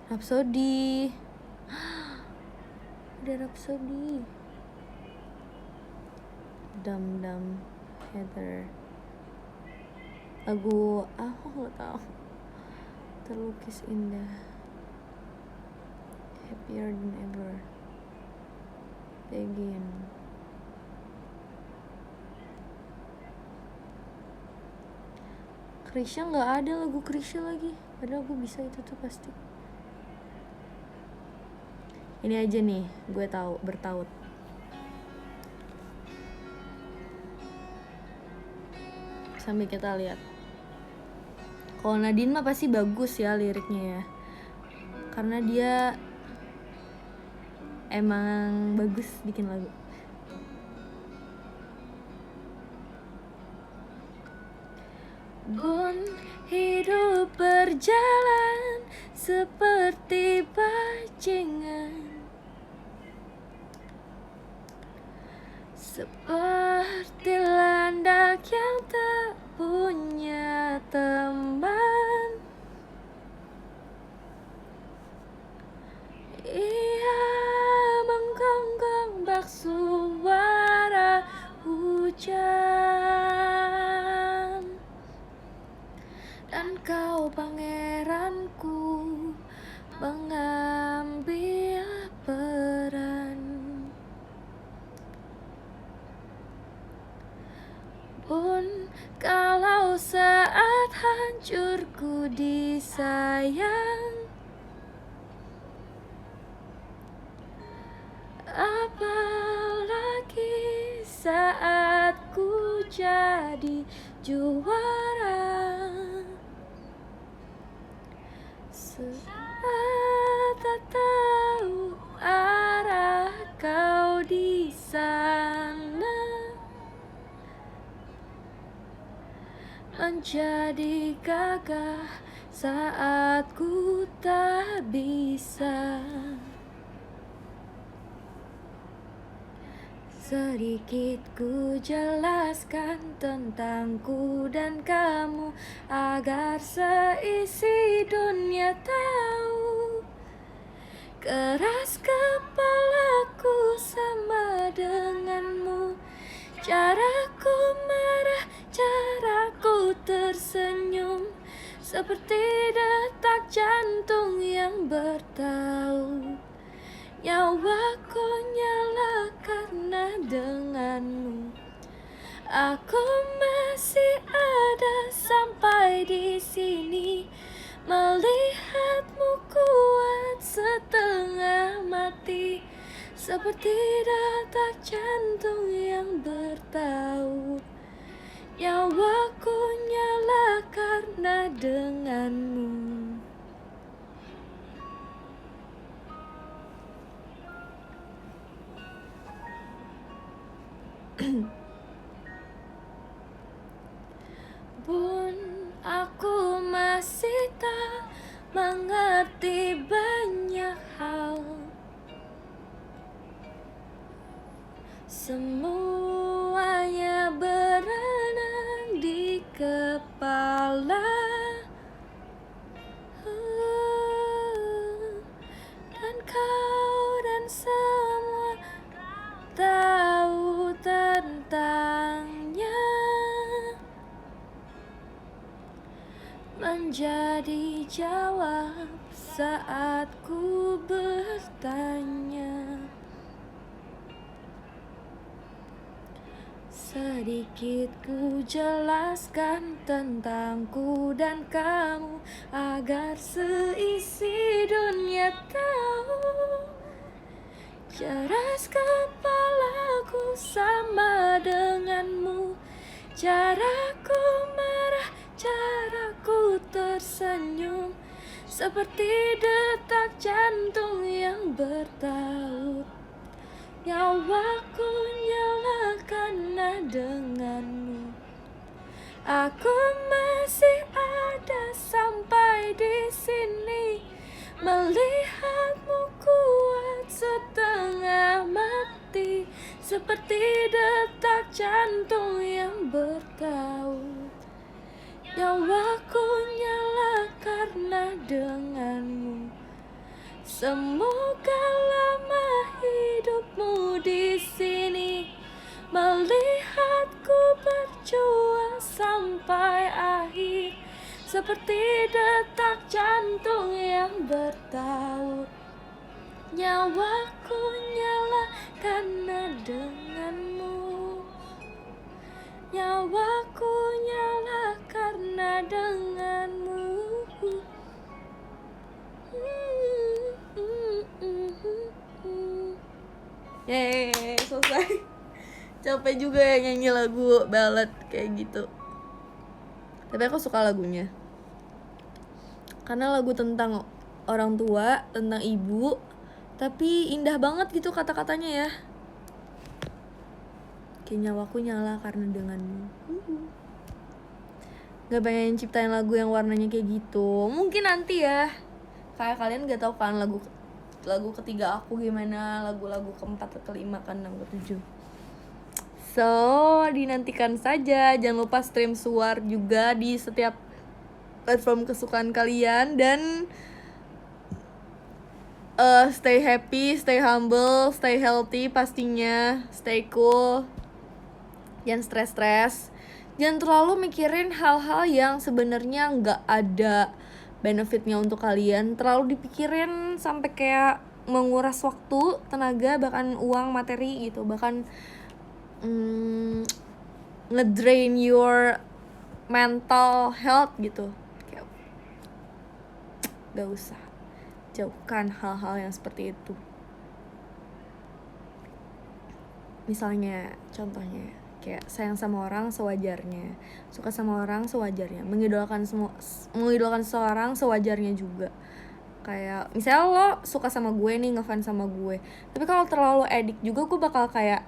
Rhapsody. Ada Rhapsody. Dam Heather. Lagu aku nggak tahu. Terlukis indah. Happier than ever. Begin. Krisya nggak ada lagu Krisya lagi. Padahal gue bisa itu tuh pasti. Ini aja nih, gue tahu, bertaut. Sambil kita lihat. Kalau Nadine mah pasti bagus ya liriknya ya, karena dia emang bagus bikin lagu. Pun hidup berjalan seperti bajingan, seperti landak yang tak punya teman. Ia menggonggong bak suara hujan, dan kau pangeranku mengambil peran. Pun kalau saat hancurku disayang, apalagi saat ku jadi juara. Saat tak tahu arah kau di sana, menjadi gagah saat ku tak bisa. Sedikit ku jelaskan tentangku dan kamu, agar seisi dunia tahu. Keras kepalaku sama denganmu, caraku marah, caraku tersenyum, seperti detak jantung yang bertaut. Nyawaku nyala karena denganmu. Aku masih ada sampai di sini, melihatmu kuat setengah mati, seperti detak jantung yang bertaut. Nyawaku nyala karena denganmu. Pun aku masih tak mengerti banyak hal, semuanya berenang di kepala. Dan kau dan semua tahu tentangnya, menjadi jawab saat ku bertanya. Sedikit ku jelaskan tentangku dan kamu, agar seisi dunia tahu. Keras kepalaku sama denganmu, caraku marah, caraku tersenyum, seperti detak jantung yang bertaut. Nyawaku nyala karena denganmu. Aku masih ada sampai di sini, melihatmu kuat setengah mati, seperti detak jantung yang bertaut. Nyawaku nyala karena denganmu. Semoga lama hidupmu di sini, melihatku berjuang sampai akhir, seperti detak jantung yang bertaut. Nyawaku nyala karena denganmu. Nyawaku nyala karena denganmu. Yeay, selesai. Capek juga ya nyanyi lagu ballad kayak gitu. Tapi aku suka lagunya, karena lagu tentang orang tua, tentang ibu, tapi indah banget gitu kata-katanya ya. Kayak nyawaku nyala karena denganmu. Gak pengen ciptain lagu yang warnanya kayak gitu. Mungkin nanti ya. Kayak kalian gak tahu kan lagu ketiga aku gimana, lagu keempat, kelima, keenam, ketujuh. So, dinantikan saja. Jangan lupa stream Suar juga di setiap platform kesukaan kalian. Dan stay happy, stay humble, stay healthy pastinya. Stay cool. Jangan stres-stres. Jangan terlalu mikirin hal-hal yang sebenarnya nggak ada benefitnya untuk kalian. Terlalu dipikirin sampai kayak menguras waktu, tenaga, bahkan uang, materi gitu. Bahkan ngedrain your mental health gitu. Kayak gak usah. Jauhkan hal-hal yang seperti itu. Misalnya, contohnya kayak sayang sama orang sewajarnya, suka sama orang sewajarnya, mengidolakan seseorang sewajarnya juga. Kayak misalnya lo suka sama gue nih, ngefans sama gue, tapi kalau terlalu edik juga gue bakal kayak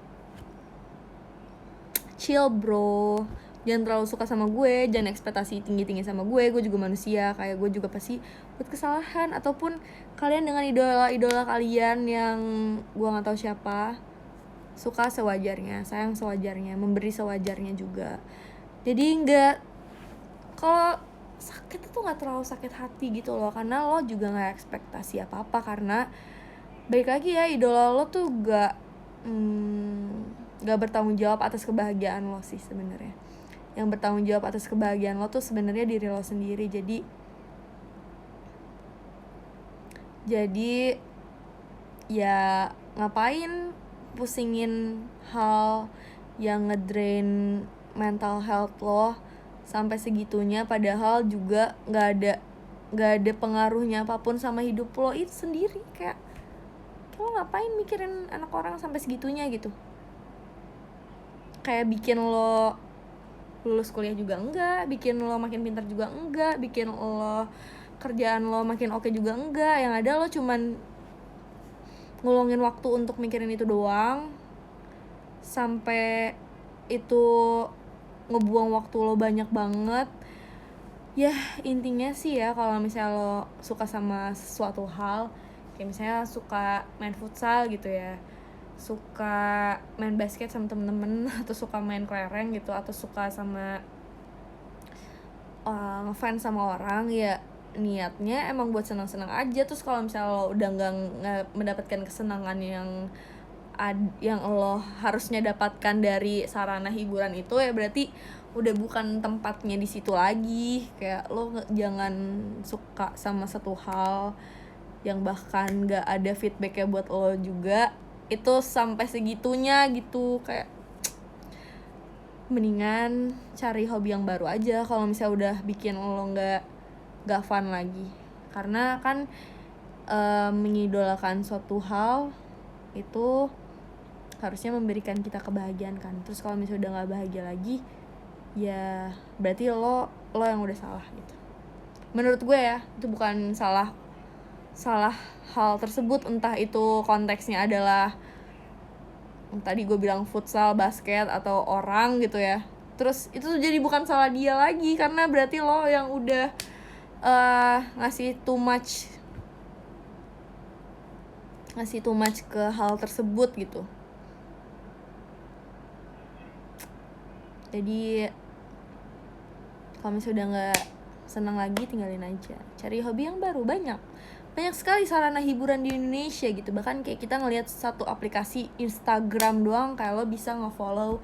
chill bro, jangan terlalu suka sama gue, jangan ekspektasi tinggi-tinggi sama gue juga manusia, kayak gue juga pasti buat kesalahan. Ataupun kalian dengan idola kalian yang gue nggak tahu siapa, suka sewajarnya, sayang sewajarnya, memberi sewajarnya juga. Jadi nggak, kalau sakit itu nggak terlalu sakit hati gitu loh, karena lo juga nggak ekspektasi apa-apa. Karena balik lagi ya, idola lo tuh nggak bertanggung jawab atas kebahagiaan lo sih sebenarnya. Yang bertanggung jawab atas kebahagiaan lo tuh sebenarnya diri lo sendiri. Jadi ya ngapain pusingin hal yang ngedrain mental health lo sampai segitunya, padahal juga nggak ada pengaruhnya apapun sama hidup lo itu sendiri. Kayak lo ngapain mikirin anak orang sampai segitunya gitu. Kayak bikin lo lulus kuliah juga enggak, bikin lo makin pintar juga enggak, bikin lo kerjaan lo makin oke juga enggak. Yang ada lo cuman ngulangin waktu untuk mikirin itu doang, sampai itu ngebuang waktu lo banyak banget. Ya intinya sih ya, kalau misalnya lo suka sama sesuatu hal, kayak misalnya suka main futsal gitu ya, suka main basket sama temen-temen, atau suka main kelereng gitu, atau suka sama ngefans sama orang, ya niatnya emang buat senang-senang aja. Terus kalau misalnya lo udah nggak mendapatkan kesenangan yang lo harusnya dapatkan dari sarana hiburan itu, ya berarti udah bukan tempatnya di situ lagi. Kayak lo jangan suka sama satu hal yang bahkan nggak ada feedbacknya buat lo juga, itu sampai segitunya gitu. Kayak mendingan cari hobi yang baru aja kalau misalnya udah bikin lo nggak fun lagi. Karena kan mengidolakan suatu hal itu harusnya memberikan kita kebahagiaan kan. Terus kalau misalnya udah nggak bahagia lagi, ya berarti lo yang udah salah gitu. Menurut gue ya, itu bukan salah hal tersebut, entah itu konteksnya adalah tadi gue bilang futsal, basket, atau orang gitu ya. Terus itu jadi bukan salah dia lagi, karena berarti lo yang udah ngasih too much ke hal tersebut gitu. Jadi kalau misalnya udah nggak senang lagi, tinggalin aja, cari hobi yang baru. Banyak sekali sarana hiburan di Indonesia gitu. Bahkan kayak kita ngelihat satu aplikasi Instagram doang, kayak lo bisa nge-follow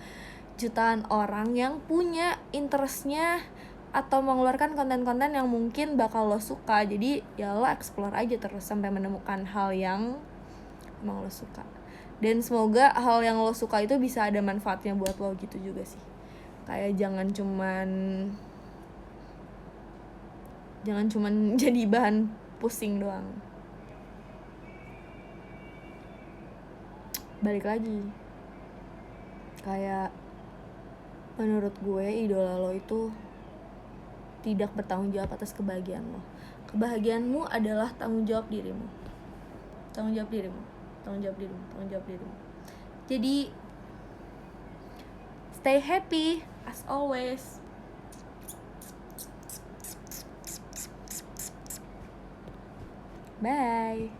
jutaan orang yang punya interestnya atau mengeluarkan konten-konten yang mungkin bakal lo suka. Jadi ya lo explore aja terus sampai menemukan hal yang emang lo suka. Dan semoga hal yang lo suka itu bisa ada manfaatnya buat lo gitu juga sih. Kayak jangan cuman jadi bahan pusing doang. Balik lagi, kayak menurut gue idola lo itu tidak bertanggung jawab atas kebahagiaan lo. Kebahagiaanmu adalah tanggung jawab dirimu. Jadi stay happy as always. Bye.